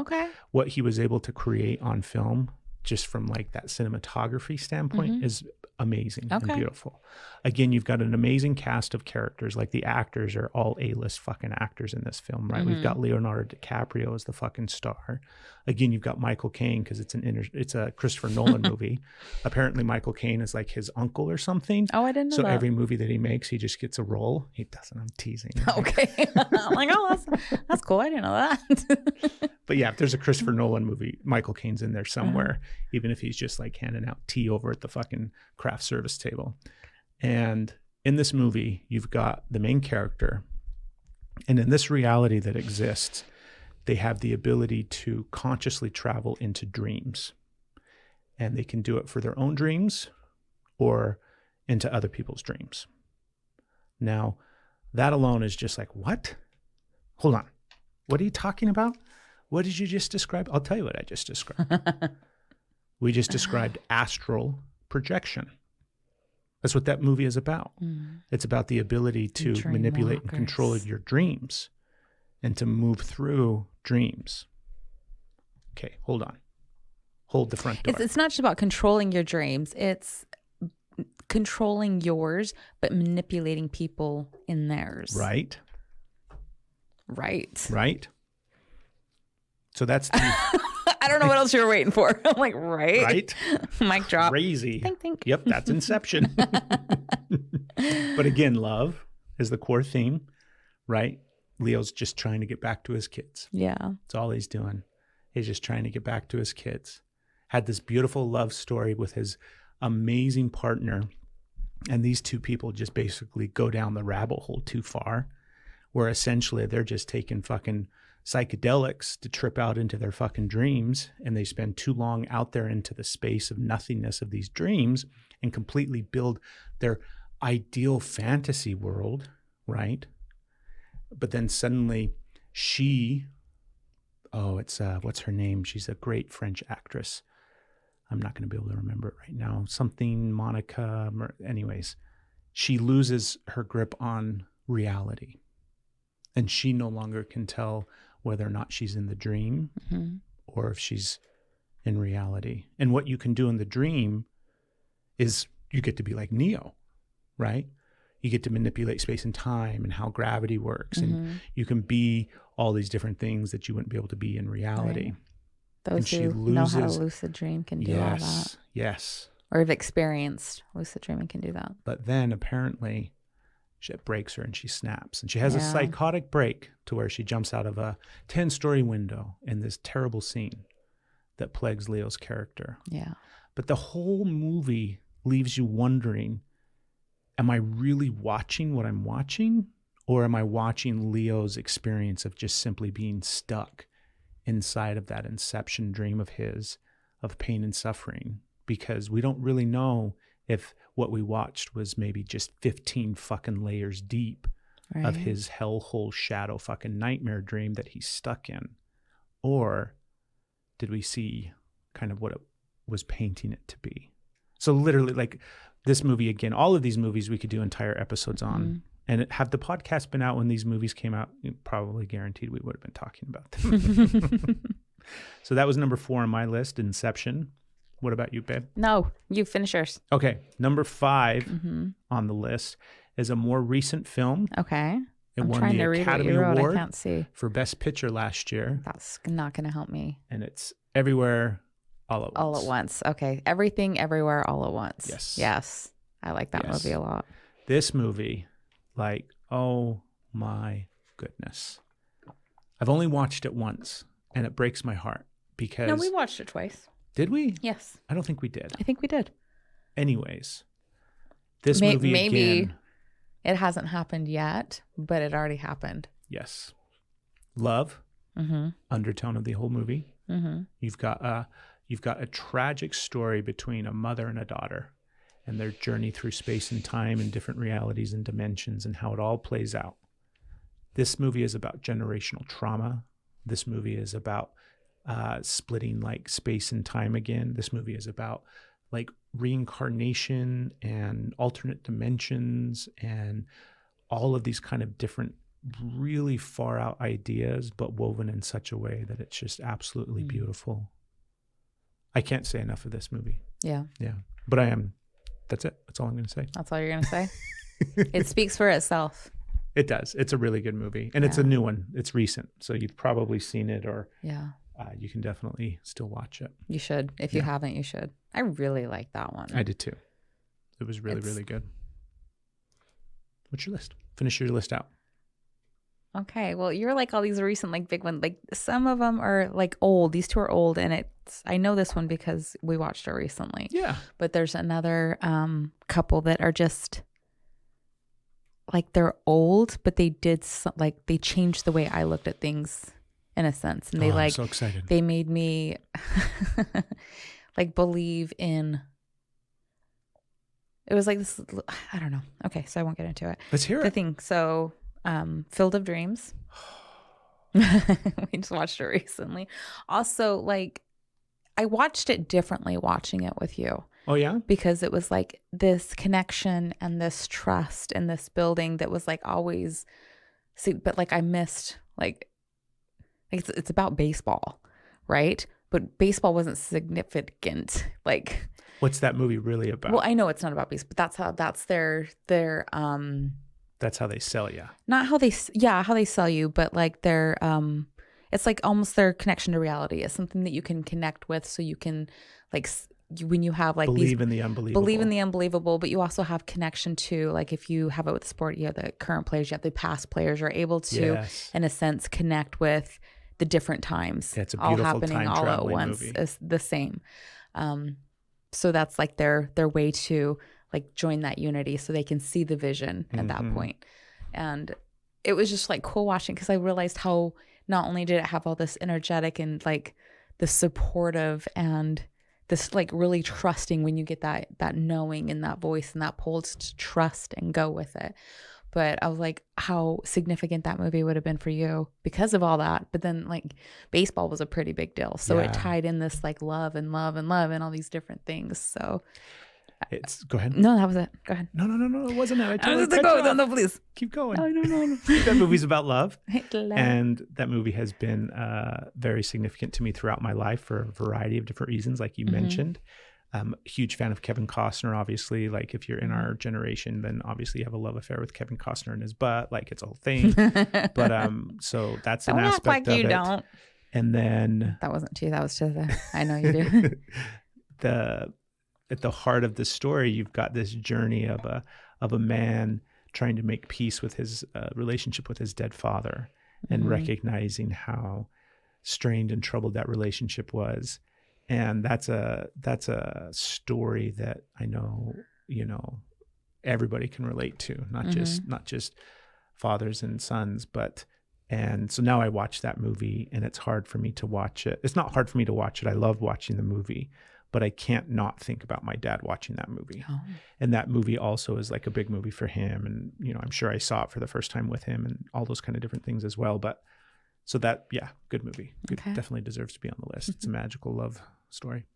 what he was able to create on film, just from like that cinematography standpoint, is amazing and beautiful. Again, you've got an amazing cast of characters. Like the actors are all A-list fucking actors in this film, right? We've got Leonardo DiCaprio as the fucking star. Again, you've got Michael Caine because it's a Christopher Nolan movie. Apparently, Michael Caine is like his uncle or something. Oh, I didn't know so that. Every movie that he makes, he just gets a role. He doesn't. I'm teasing. Okay. I'm like, oh, that's cool. I didn't know that. But yeah, if there's a Christopher Nolan movie, Michael Caine's in there somewhere, even if he's just like handing out tea over at the fucking craft service table. And in this movie, you've got the main character. And in this reality that exists, they have the ability to consciously travel into dreams. And they can do it for their own dreams or into other people's dreams. Now, that alone is just like, what? Hold on. What are you talking about? What did you just describe? I'll tell you what I just described. We just described astral projection. That's what that movie is about. It's about the ability to manipulate and control your dreams and to move through dreams. Okay, hold on. Hold the front door. It's not just about controlling your dreams. It's controlling yours, but manipulating people in theirs. Right. Right. Right. So that's the... I don't know what else you were waiting for. I'm like, right? Right? Mic drop. Crazy. Think, think. Yep, that's Inception. But again, love is the core theme, right? Leo's just trying to get back to his kids. Yeah. That's all he's doing. He's just trying to get back to his kids. Had this beautiful love story with his amazing partner. And these two people just basically go down the rabbit hole too far, where essentially they're just taking fucking psychedelics to trip out into their fucking dreams, and they spend too long out there into the space of nothingness of these dreams and completely build their ideal fantasy world, right? But then suddenly what's her name? She's a great French actress. I'm not going to be able to remember it right now. Something Monica, anyways. She loses her grip on reality. And she no longer can tell whether or not she's in the dream or if she's in reality. And what you can do in the dream is you get to be like Neo, right? You get to manipulate space and time and how gravity works. And you can be all these different things that you wouldn't be able to be in reality. Right. Those who know how to lucid dream can do all that. Yes. Or have experienced lucid dreaming can do that. But then apparently it breaks her and she snaps. And she has a psychotic break to where she jumps out of a 10-story window in this terrible scene that plagues Leo's character. Yeah. But the whole movie leaves you wondering, am I really watching what I'm watching? Or am I watching Leo's experience of just simply being stuck inside of that inception dream of his, of pain and suffering? Because we don't really know if what we watched was maybe just 15 fucking layers deep of his hellhole shadow fucking nightmare dream that he's stuck in. Or did we see kind of what it was painting it to be? So literally, like this movie, again, all of these movies we could do entire episodes on. And have the podcast been out when these movies came out, probably guaranteed we would have been talking about them. So that was number 4 on my list, Inception. What about you, babe? No, you finish yours. Okay. Number 5 on the list is a more recent film. Okay. It I'm won trying the to read Academy what you wrote. Award I can't see. for Best Picture last year. That's not going to help me. And it's Everywhere, All at Once. All at Once. Okay. Everything, Everywhere, All at Once. Yes. Yes. I like that movie a lot. This movie, like, oh my goodness. I've only watched it once, and it breaks my heart because... No, we watched it twice. Did we? Yes. I don't think we did. I think we did. Anyways, this movie maybe again... it hasn't happened yet, but it already happened. Yes. Love, undertone of the whole movie. You've got a tragic story between a mother and a daughter and their journey through space and time and different realities and dimensions and how it all plays out. This movie is about generational trauma. This movie is about splitting like space and time again. This movie is about like reincarnation and alternate dimensions and all of these kind of different really far out ideas, but woven in such a way that it's just absolutely beautiful. I can't say enough of this movie. Yeah. Yeah. But that's it. That's all I'm going to say. That's all you're going to say? It speaks for itself. It does. It's a really good movie. And it's a new one. It's recent. So you've probably seen it or you can definitely still watch it. You should. If you haven't, you should. I really like that one. I did too. It was really, really good. What's your list? Finish your list out. Okay. Well, you're like all these recent, like big ones. Like some of them are like old. These two are old. And I know this one because we watched it recently. Yeah. But there's another couple that are just like they're old, but they did they changed the way I looked at things in a sense. And they I'm so excited. They made me like believe in. It was like this, I don't know. Okay, so I won't get into it. Let's hear it. The thing. So, Field of Dreams. We just watched it recently. Also, like, I watched it differently watching it with you. Oh, yeah? Because it was like this connection and this trust and this building that was like always, but like I missed, like it's about baseball, right? But baseball wasn't significant. Like, what's that movie really about? Well, I know it's not about baseball, but that's their that's how they sell you. Not how they sell you, but like their it's like almost their connection to reality. It's something that you can connect with, so you can like when you have like believe in the unbelievable, but you also have connection to, like, if you have it with sport, you have the current players, you have the past players. You're able to, in a sense, connect with the different times. Yeah, it's a all beautiful happening all at once. movie. Is the same. So that's like their way to like join that unity, so they can see the vision at that point. And it was just like cool watching, because I realized how not only did it have all this energetic and like the supportive and this like really trusting, when you get that knowing and that voice and that pull to trust and go with it. But I was like, how significant that movie would have been for you because of all that. But then like baseball was a pretty big deal. So it tied in this like love and all these different things. So Go ahead. No, that was it. Go ahead. No. It wasn't it. I I totally was cut go. you No, off. no, please. Keep going. No. That movie's about love. Love. And that movie has been very significant to me throughout my life for a variety of different reasons, like you mentioned. Huge fan of Kevin Costner, obviously. Like if you're in our generation, then obviously you have a love affair with Kevin Costner and his butt. Like it's a whole thing. But so that's an Don't act aspect like of you it. don't. And then That wasn't to you. That was to the. I know you do. At the heart of the story, you've got this journey of a man trying to make peace with his relationship with his dead father, and recognizing how strained and troubled that relationship was. And that's a story that I know, everybody can relate to, not just fathers and sons, and so now I watch that movie, and it's hard for me to watch it. It's not hard for me to watch it. I love watching the movie, but I can't not think about my dad watching that movie. Oh. And that movie also is like a big movie for him. And, I'm sure I saw it for the first time with him and all those kind of different things as well. But so that, yeah, good movie. Good, Okay. definitely deserves to be on the list. It's a magical love story.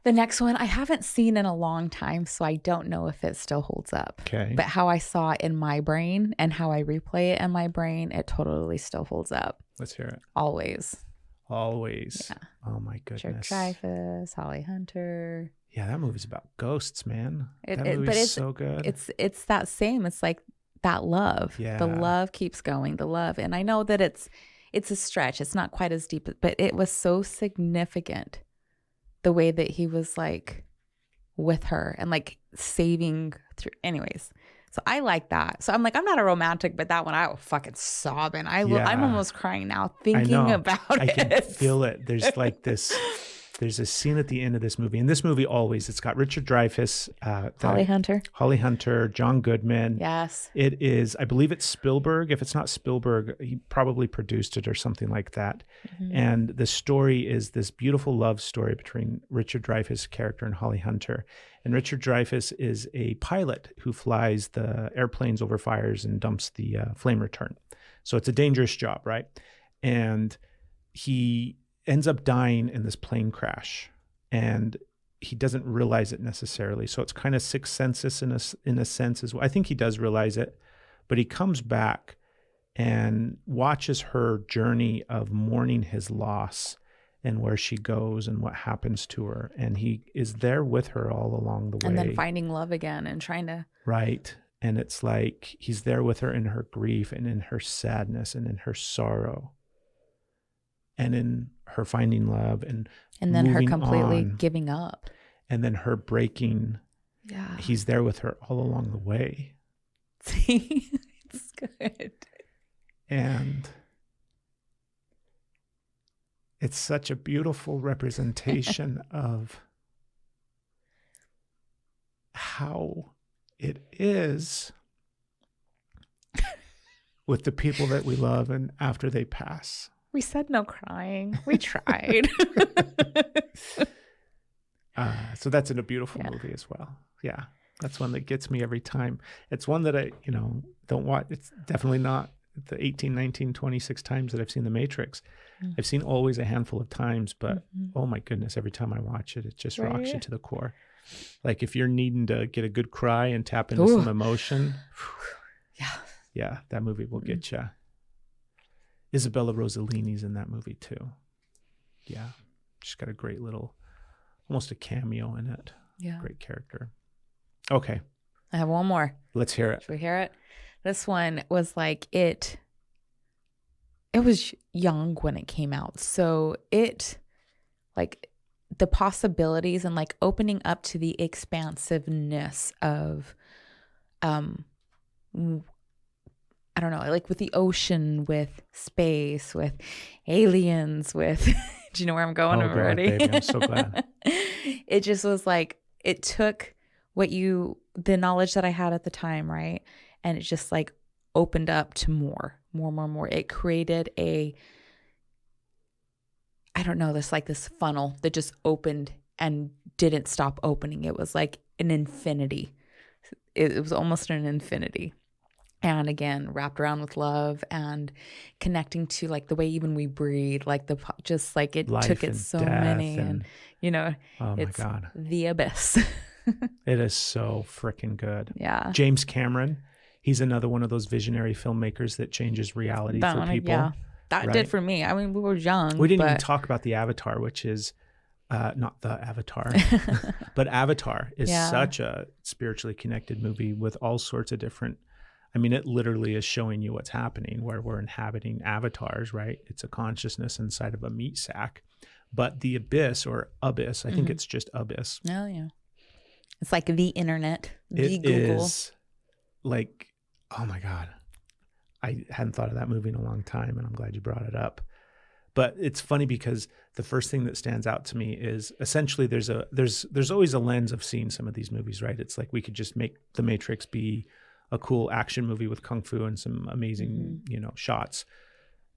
The next one I haven't seen in a long time, so I don't know if it still holds up. Okay. But how I saw it in my brain and how I replay it in my brain, it totally still holds up. Let's hear it. Always. Always. Yeah. Oh my Richard goodness. Dreyfuss, Holly Hunter. Yeah, that movie's about ghosts, man. That But movie's it's so good. It's that same. It's like that love. Yeah. The love keeps going. The love, and I know that it's a stretch. It's not quite as deep, but it was so significant. The way that he was like with her and like saving through. Anyways, so I like that. So I'm like, I'm not a romantic, but that one I was fucking sobbing. I'm almost crying now thinking about it. I can feel it. There's like this. There's a scene at the end of this movie, and this movie always, it's got Richard Dreyfuss, Holly Hunter, John Goodman. Yes. It is, I believe it's Spielberg. If it's not Spielberg, he probably produced it or something like that. Mm-hmm. And the story is this beautiful love story between Richard Dreyfuss' character and Holly Hunter. And Richard Dreyfuss is a pilot who flies the airplanes over fires and dumps the flame retardant. So it's a dangerous job, right? And he ends up dying in this plane crash, and he doesn't realize it necessarily. So it's kind of sixth sense in a sense as well. I think he does realize it, but he comes back and watches her journey of mourning his loss and where she goes and what happens to her. And he is there with her all along the way. And then finding love again and trying to. Right. And it's like he's there with her in her grief and in her sadness and in her sorrow. And in her finding love and then her completely on, giving up. And then her breaking. Yeah. He's there with her all along the way. See, it's good. And it's such a beautiful representation of how it is with the people that we love and after they pass. We said no crying. We tried. So that's in a beautiful movie as well. Yeah, that's one that gets me every time. It's one that I, don't watch. It's definitely not the 18, 19, 26 times that I've seen The Matrix. I've seen always a handful of times, but oh my goodness, every time I watch it, it just rocks you to the core. Like if you're needing to get a good cry and tap into some emotion, yeah, that movie will get you. Isabella Rossellini's in that movie too. Yeah. She's got a great little, almost a cameo in it. Yeah. Great character. Okay. I have one more. Let's hear it. Should we hear it? This one was like it was young when it came out. So it like the possibilities and like opening up to the expansiveness of I don't know, like with the ocean, with space, with aliens, with do you know where I'm going already? Baby, I'm so glad. It just was like it took the knowledge that I had at the time, right? And it just like opened up to more. It created this funnel that just opened and didn't stop opening. It was like an infinity. It was almost an infinity. And again, wrapped around with love and connecting to like the way even we breathe, like just like it Life took it and so death many, and oh my it's God, the abyss. it is so freaking good. Yeah. James Cameron, he's another one of those visionary filmmakers that changes reality for people. Yeah, that right? did for me. I mean, we were young. We didn't even talk about the Avatar, which is not the Avatar, but Avatar is such a spiritually connected movie with all sorts of different. I mean, it literally is showing you what's happening where we're inhabiting avatars, right? It's a consciousness inside of a meat sack. But the abyss or abyss, I think it's just abyss. Oh, yeah. It's like the internet, the it Google. Is like, oh my God. I hadn't thought of that movie in a long time, and I'm glad you brought it up. But it's funny because the first thing that stands out to me is essentially there's always a lens of seeing some of these movies, right? It's like we could just make The Matrix be a cool action movie with kung fu and some amazing, shots.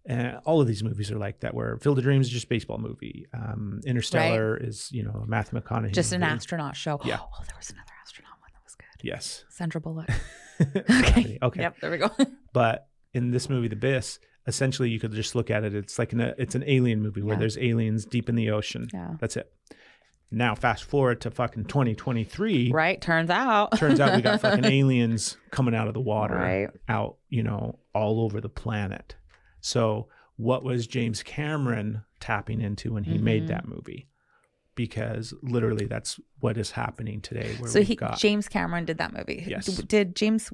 And all of these movies are like that, where Field of Dreams is just a baseball movie. Interstellar is, Matthew McConaughey. Just an astronaut show. Yeah. Oh, there was another astronaut one that was good. Yes. Sandra Bullock. Okay. Yep, there we go. But in this movie, The Abyss, essentially you could just look at it. It's like it's an alien movie where there's aliens deep in the ocean. Yeah. That's it. Now, fast forward to fucking 2023. Right. Turns out we got fucking aliens coming out of the water, right. out, all over the planet. So what was James Cameron tapping into when he made that movie? Because literally that's what is happening today. Where James Cameron did that movie. Yes. Did James,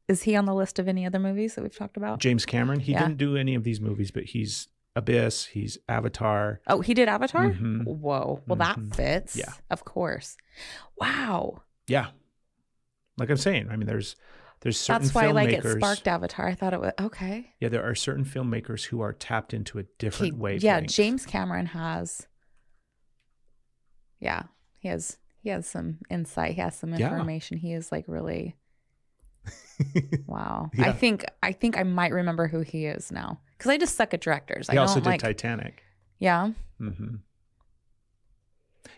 is he on the list of any other movies that we've talked about? James Cameron, he didn't do any of these movies, but he's Abyss, he's Avatar. Oh, he did Avatar? Mm-hmm. Whoa. Well, that fits. Yeah. Of course. Wow. Yeah. Like I'm saying, I mean, there's certain That's why filmmakers. it sparked Avatar. I thought it was okay. Yeah, there are certain filmmakers who are tapped into a different wavelength. Yeah, James Cameron has. Yeah, he has some insight. He has some information. He is like really. Wow. Yeah. I think I might remember who he is now because I just suck at directors. He also did Titanic. Yeah. Mm-hmm.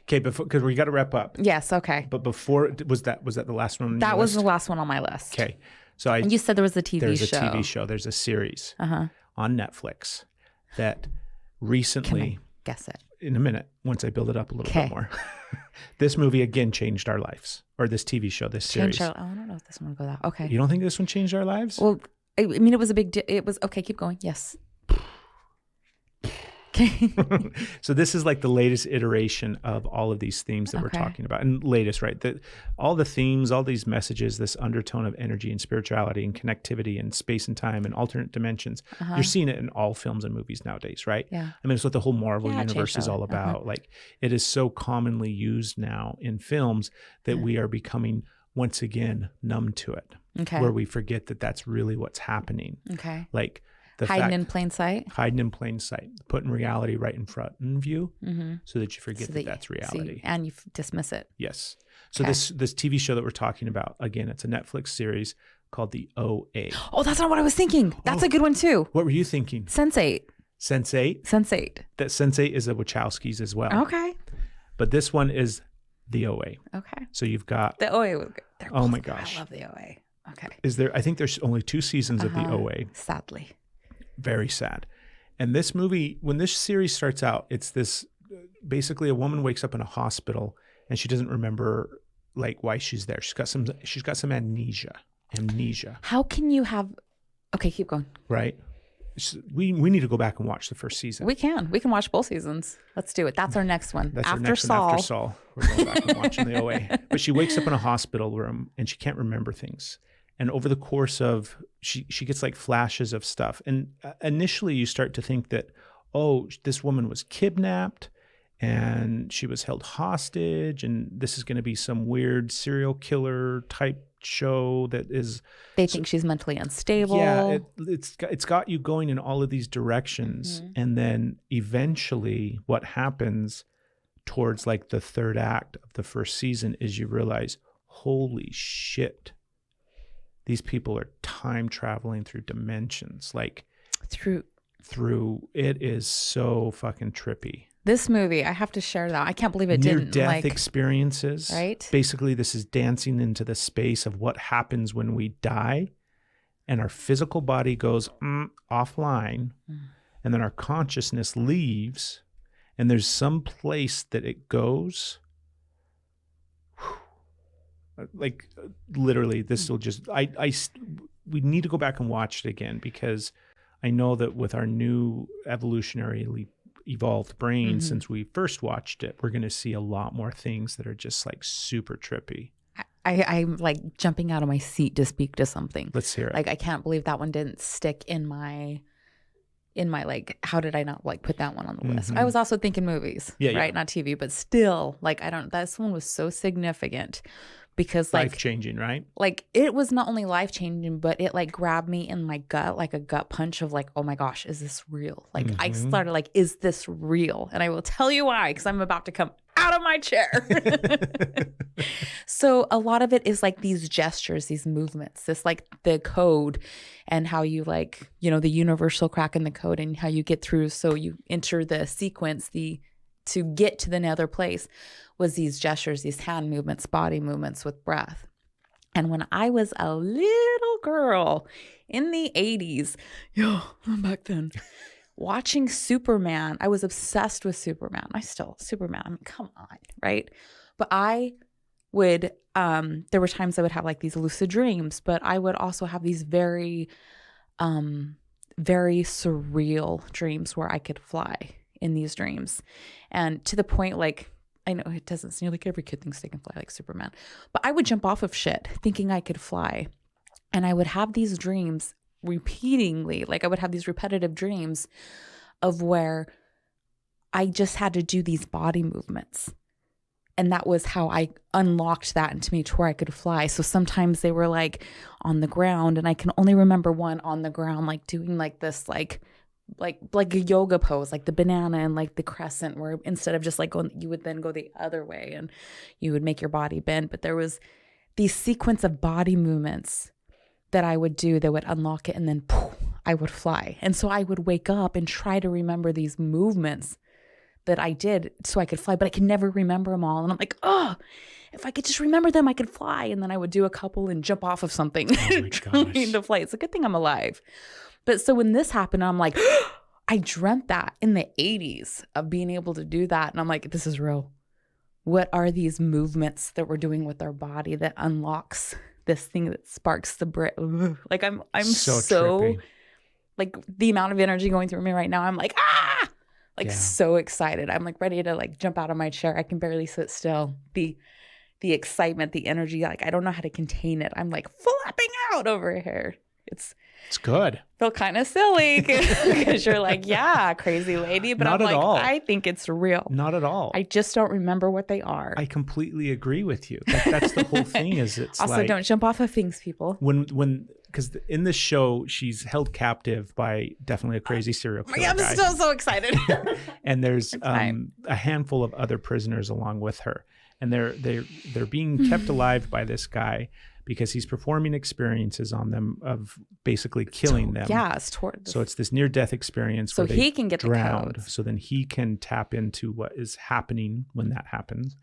Okay, because we got to wrap up. Yes. Okay. But before, was that the last one? That was the last one on my list. Okay, so and you said there was a TV show. There's a TV show. There's a series on Netflix that recently. Can I guess it? In a minute, once I build it up a little bit more. This movie again changed our lives, or this TV show, this series. I don't know if this one will go that. Okay. You don't think this one changed our lives? Well, I mean, it was a big. It was okay. Keep going. Yes. Okay. So this is like the latest iteration of all of these themes that we're talking about, and latest, right? All the themes, all these messages, this undertone of energy and spirituality and connectivity and space and time and alternate dimensions. You're seeing it in all films and movies nowadays, right? Yeah. I mean, it's what the whole Marvel universe is all about. Like, it is so commonly used now in films that we are becoming once again numb to it. Okay. Where we forget that that's really what's happening. Okay. Like. Hiding in plain sight. Hiding in plain sight. Putting reality right in front of you so that you forget that that's reality. And you dismiss it. Yes. So this TV show that we're talking about, again, it's a Netflix series called The OA. Oh, that's not what I was thinking. That's a good one too. What were you thinking? Sense8. Sense8? Sense8. That Sense8 is a Wachowskis as well. Okay. But this one is The OA. Okay. So you've got... The OA was good. Oh my gosh. I love The OA. Okay. I think there's only 2 seasons of The OA. Sadly. Very sad. And this movie, when this series starts out, it's this, basically a woman wakes up in a hospital and she doesn't remember like why she's there. She's got some amnesia. How can you have, okay, keep going. Right. We need to go back and watch the first season. We can watch both seasons. Let's do it. That's our next one. That's After our next Saul. one. After Saul. We're going back and watching the OA. But she wakes up in a hospital room and she can't remember things. And over the course of, she gets like flashes of stuff. And initially you start to think that, oh, this woman was kidnapped and she was held hostage. And this is going to be some weird serial killer type show that is. They think she's mentally unstable. Yeah, it's got you going in all of these directions. And then eventually what happens towards like the third act of the first season is you realize, holy shit. These people are time traveling through dimensions, like through. It is so fucking trippy. This movie, I have to share that. I can't believe it didn't. Near-death experiences. Right. Basically, this is dancing into the space of what happens when we die, and our physical body goes offline, and then our consciousness leaves, and there's some place that it goes. Like literally, this will just, we need to go back and watch it again, because I know that with our new evolutionarily evolved brain, since we first watched it, we're going to see a lot more things that are just like super trippy. I'm like jumping out of my seat to speak to something. Let's hear it. Like, I can't believe that one didn't stick in my like, how did I not like put that one on the list? I was also thinking movies, right? Not TV, but still, like, this one was so significant. Because like life-changing, right? Like, it was not only life-changing, but it like grabbed me in my gut, like a gut punch of like, oh my gosh, is this real? Like, I started like, is this real? And I will tell you why, because I'm about to come out of my chair. So a lot of it is like these gestures, these movements, this like the code, and how you like, you know, the universal crack in the code, and how you get through. So you enter the sequence, to get to the nether place was these gestures, these hand movements, body movements with breath. And when I was a little girl in the 80s, back then, watching Superman, I was obsessed with Superman. Superman, I mean, come on, right? But I would, there were times I would have like these lucid dreams, but I would also have these very, very surreal dreams where I could fly in these dreams. And to the point, like, I know it doesn't seem like every kid thinks they can fly like Superman, but I would jump off of shit thinking I could fly. And I would have these dreams repeatedly, like I would have these repetitive dreams of where I just had to do these body movements. And that was how I unlocked that into me to where I could fly. So sometimes they were like on the ground, and I can only remember one on the ground, like doing like this, like a yoga pose, like the banana and like the crescent, where instead of just like going, you would then go the other way and you would make your body bend. But there was these sequence of body movements that I would do that would unlock it, and then poof, I would fly. And so I would wake up and try to remember these movements that I did so I could fly, but I could never remember them all. And I'm like, oh, if I could just remember them, I could fly. And then I would do a couple and jump off of something trying to fly. It's a good thing I'm alive. But so when this happened, I'm like, I dreamt that in the 80s of being able to do that. And I'm like, this is real. What are these movements that we're doing with our body that unlocks this thing that sparks the like I'm so like the amount of energy going through me right now. I'm like, so excited. I'm like ready to like jump out of my chair. I can barely sit still. The excitement, the energy, like I don't know how to contain it. I'm like flapping out over here. It's good. Feel kind of silly because you're like, yeah, crazy lady. But Not I'm at like, all. I think it's real. Not at all. I just don't remember what they are. I completely agree with you. That's the whole thing. Is it's also, like, don't jump off of things, people. Because in this show, she's held captive by definitely a crazy serial killer I'm guy. so excited. And there's a handful of other prisoners along with her, and they're being kept alive by this guy because he's performing experiences on them of basically killing them. Yeah, so it's this near-death experience. So where he can get drowned, the codes. so then he can tap into what is happening when that happens.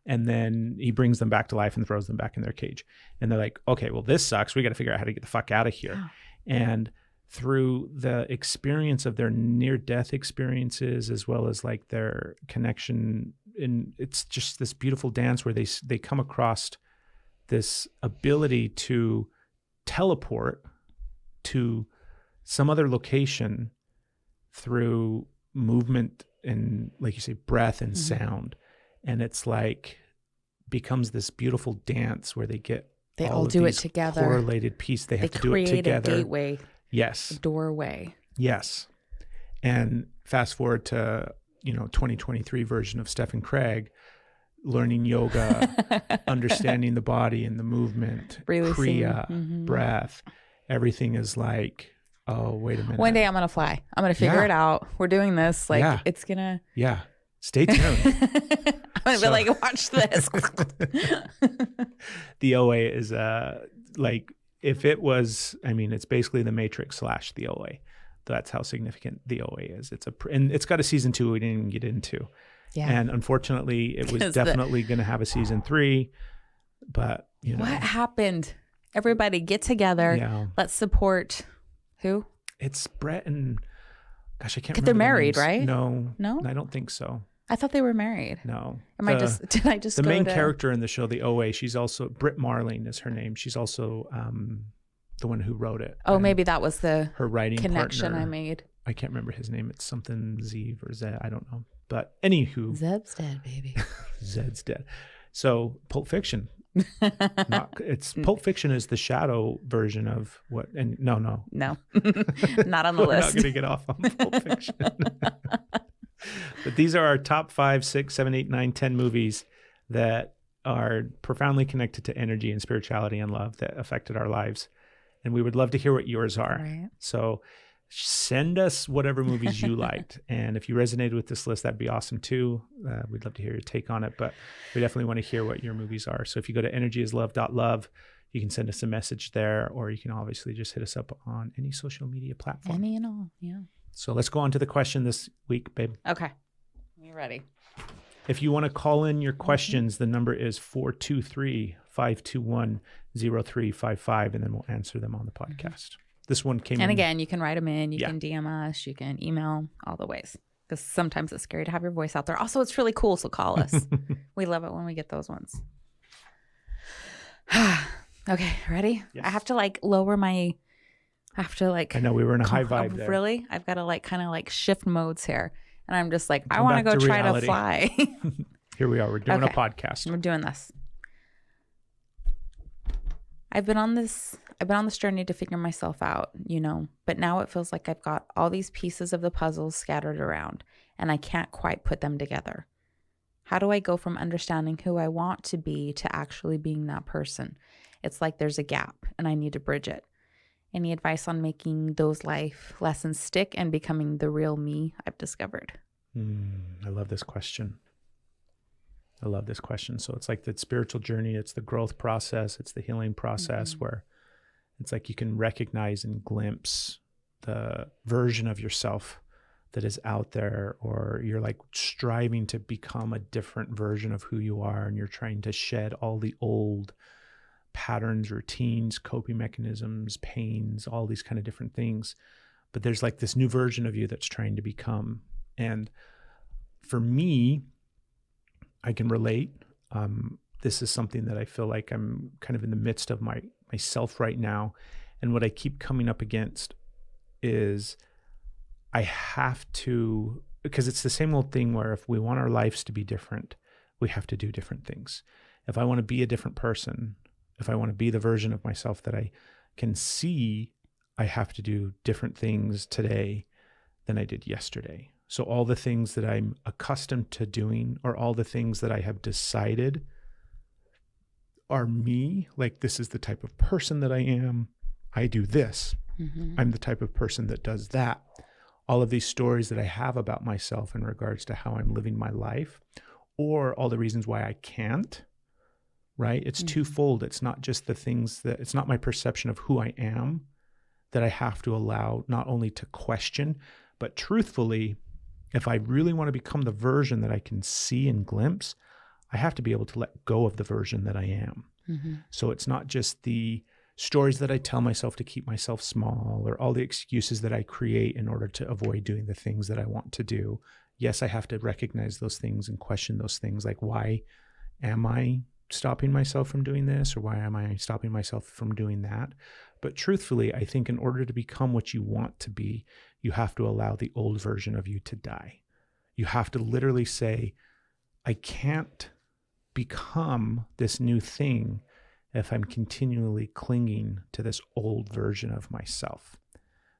And then he brings them back to life and throws them back in their cage. And they're like, okay, well, this sucks. We got to figure out how to get the fuck out of here. Yeah. And through the experience of their near-death experiences, as well as like their connection, and it's just this beautiful dance where they come across this ability to teleport to some other location through movement and, like you say, breath and sound. And it's like becomes this beautiful dance where they all do it together. Correlated piece. They have to do it together. A gateway. Yes. A doorway. Yes. And fast forward to 2023 version of Stephen Craig, learning yoga, understanding the body and the movement, Kriya, breath. Everything is like, oh, wait a minute. One day I'm gonna fly. I'm gonna figure it out. We're doing this. Like it's gonna. Yeah. Stay tuned. I'm gonna be like, watch this. The OA is like, if it was, I mean, it's basically the Matrix / the OA. That's how significant the OA is. And it's got a season 2 we didn't even get into. Yeah. And unfortunately, it was definitely going to have a season 3, but what happened? Everybody get together. Yeah. Let's support who? It's Brett and, gosh, I can't They're remember. married, their right? names. No? I don't think so. I thought they were married. No. Did I just the go main to... character in the show, the OA, she's also, Britt Marling is her name. She's also the one who wrote it. Oh, And maybe that was the her writing connection partner, I made. I can't remember his name. It's something Zeev or Zed. I don't know. But anywho. Zeb's dead, baby. Zed's dead. So Pulp Fiction. Pulp Fiction is the shadow version of what, and no. No, not on the We're list. not going to get off on Pulp Fiction. But these are our top 5, 6, 7, 8, 9, 10 movies that are profoundly connected to energy and spirituality and love that affected our lives. And we would love to hear what yours are. Right. So send us whatever movies you liked. And if you resonated with this list, that'd be awesome too. We'd love to hear your take on it, but we definitely want to hear what your movies are. So if you go to energyislove.love, you can send us a message there, or you can obviously just hit us up on any social media platform. Any and all, yeah. So let's go on to the question this week, babe. Okay. You ready? If you want to call in your questions, the number is 423-521-0355, and then we'll answer them on the podcast. This one came in. And again, you can write them in, you Yeah. can DM us, you can email, all the ways. Because sometimes it's scary to have your voice out there. Also, it's really cool, so call us. We love it when we get those ones. Okay, ready? Yes. I have to lower my... I know we were in a high vibe there. Really? I've got to kind of shift modes here. And I'm just I Come want to back go to try reality. to fly. Here we are. We're doing Okay. a podcast. We're doing this. I've been on this journey to figure myself out, but now it feels like I've got all these pieces of the puzzle scattered around and I can't quite put them together. How do I go from understanding who I want to be to actually being that person? It's like there's a gap and I need to bridge it. Any advice on making those life lessons stick and becoming the real me I've discovered? I love this question. So it's like the spiritual journey. It's the growth process. It's the healing process where it's like you can recognize and glimpse the version of yourself that is out there, or you're striving to become a different version of who you are. And you're trying to shed all the old patterns, routines, coping mechanisms, pains, all these kind of different things. But there's this new version of you that's trying to become. And for me, I can relate. This is something that I feel like I'm kind of in the midst of myself right now. And what I keep coming up against is I have to, because it's the same old thing where if we want our lives to be different, we have to do different things. If I want to be a different person, if I want to be the version of myself that I can see, I have to do different things today than I did yesterday. So all the things that I'm accustomed to doing, or all the things that I have decided are me, this is the type of person that I am. I do this. I'm the type of person that does that. All of these stories that I have about myself in regards to how I'm living my life, or all the reasons why I can't, right? It's twofold. It's not just it's not my perception of who I am that I have to allow not only to question, but truthfully, if I really want to become the version that I can see and glimpse, I have to be able to let go of the version that I am. So it's not just the stories that I tell myself to keep myself small, or all the excuses that I create in order to avoid doing the things that I want to do. Yes, I have to recognize those things and question those things. Why am I stopping myself from doing this? Or why am I stopping myself from doing that? But truthfully, I think in order to become what you want to be, you have to allow the old version of you to die. You have to literally say, I can't become this new thing if I'm continually clinging to this old version of myself.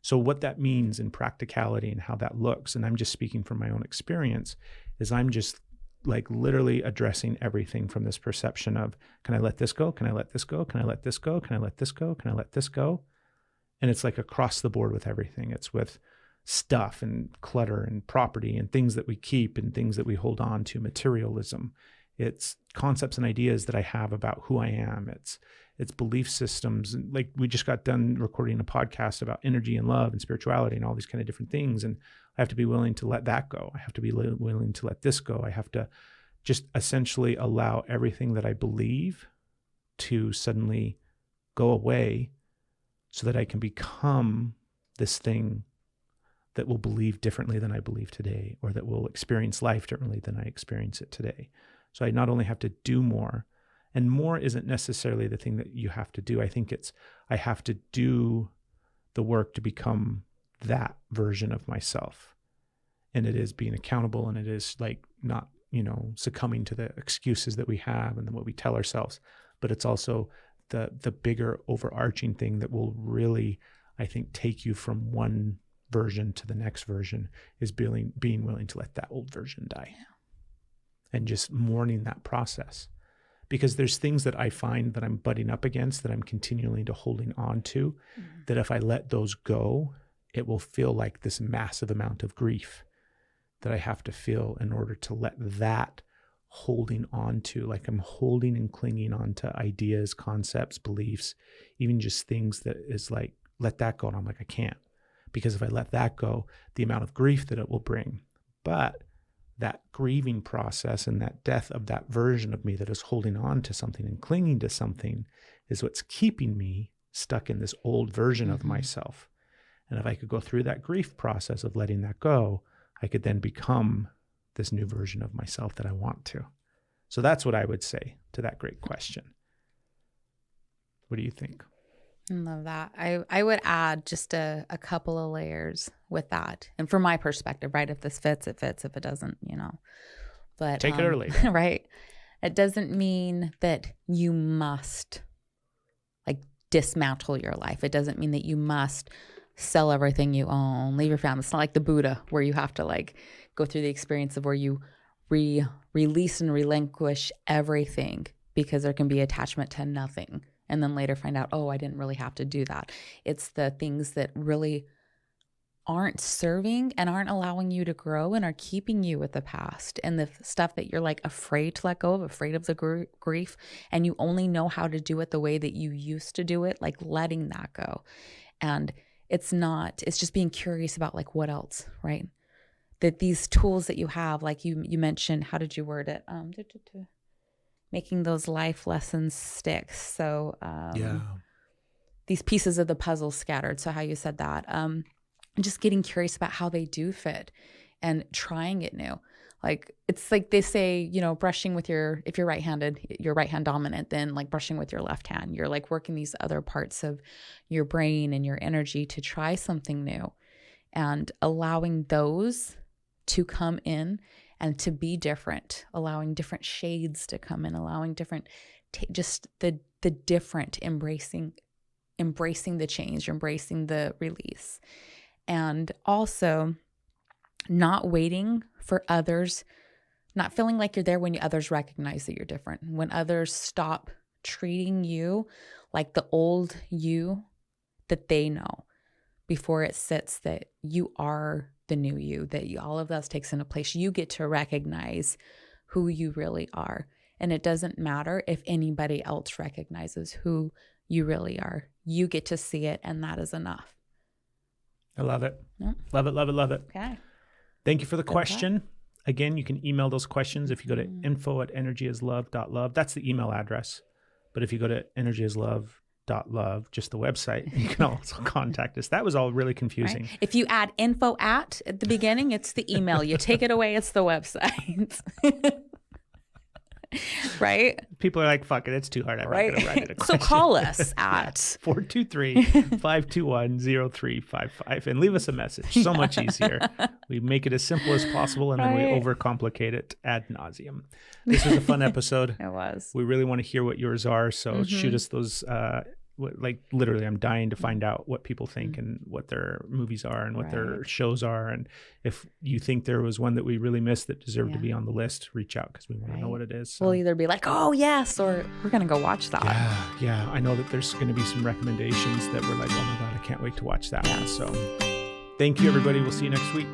So what that means in practicality and how that looks, and I'm just speaking from my own experience, is I'm just literally addressing everything from this perception of, can I let this go? Can I let this go? Can I let this go? Can I let this go? Can I let this go? And it's across the board with everything. It's with stuff and clutter and property and things that we keep and things that we hold on to, materialism. It's concepts and ideas that I have about who I am. It's belief systems. We just got done recording a podcast about energy and love and spirituality and all these kind of different things. And I have to be willing to let that go. I have to be willing to let this go. I have to just essentially allow everything that I believe to suddenly go away so that I can become this thing that will believe differently than I believe today, or that will experience life differently than I experience it today. So I not only have to do more, and more isn't necessarily the thing that you have to do. I think it's, I have to do the work to become that version of myself. And it is being accountable, and it is like not, succumbing to the excuses that we have and what we tell ourselves, but it's also the bigger overarching thing that will really, I think, take you from one version to the next version, is being willing to let that old version die. Yeah. And just mourning that process. Because there's things that I find that I'm butting up against, that I'm continually holding on to, that if I let those go, it will feel like this massive amount of grief that I have to feel in order to let that holding on to, like I'm holding and clinging on to ideas, concepts, beliefs, even just things that is like, let that go. And I'm like, I can't, because if I let that go, the amount of grief that it will bring. But that grieving process and that death of that version of me that is holding on to something and clinging to something is what's keeping me stuck in this old version of myself. And if I could go through that grief process of letting that go, I could then become this new version of myself that I want to. So that's what I would say to that great question. What do you think? I love that. I would add just a couple of layers with that. And from my perspective, right? If this fits, it fits. If it doesn't, But take it or leave it. Right. It doesn't mean that you must dismantle your life. It doesn't mean that you must sell everything you own, leave your family. It's not like the Buddha, where you have to go through the experience of where you release and relinquish everything, because there can be attachment to nothing. And then later find out, I didn't really have to do that. It's the things that really aren't serving and aren't allowing you to grow and are keeping you with the past, and the stuff that you're afraid to let go of, afraid of the grief, and you only know how to do it the way that you used to do it, letting that go. And it's just being curious about what else, right? That these tools that you have, you mentioned, how did you word it? Making those life lessons stick. So these pieces of the puzzle scattered. So how you said that, just getting curious about how they do fit and trying it new. It's like they say, brushing with if you're right-handed, you're right hand dominant, then brushing with your left hand, you're working these other parts of your brain and your energy to try something new, and allowing those to come in and to be different, allowing different shades to come in, allowing different, just the different, embracing the change, embracing the release. And also not waiting for others, not feeling like you're there when others recognize that you're different. When others stop treating you like the old you that they know, before it sits that you are the new you, that all of that takes into place. You get to recognize who you really are. And it doesn't matter if anybody else recognizes who you really are. You get to see it, and that is enough. I love it. Yeah. Love it, love it, love it. Okay. Thank you for the question. Again, you can email those questions if you go to info@energyislove.love. That's the email address. But if you go to energyislove.love, just the website, you can also contact us. That was all really confusing. Right. If you add info at the beginning, it's the email. You take it away, it's the website. Right? People are like, fuck it, it's too hard. I'm not going to write it a question. So call us at 423-521-0355 and leave us a message. So much easier. We make it as simple as possible, and then we overcomplicate it ad nauseum. This was a fun episode. It was. We really want to hear what yours are. So shoot us those, literally, I'm dying to find out what people think and what their movies are and what their shows are. And if you think there was one that we really missed that deserved to be on the list, reach out, because we want to know what it is. So. We'll either be like, oh, yes, or we're going to go watch that. Yeah. I know that there's going to be some recommendations that we're like, oh my God, I can't wait to watch that one. So thank you, everybody. We'll see you next week.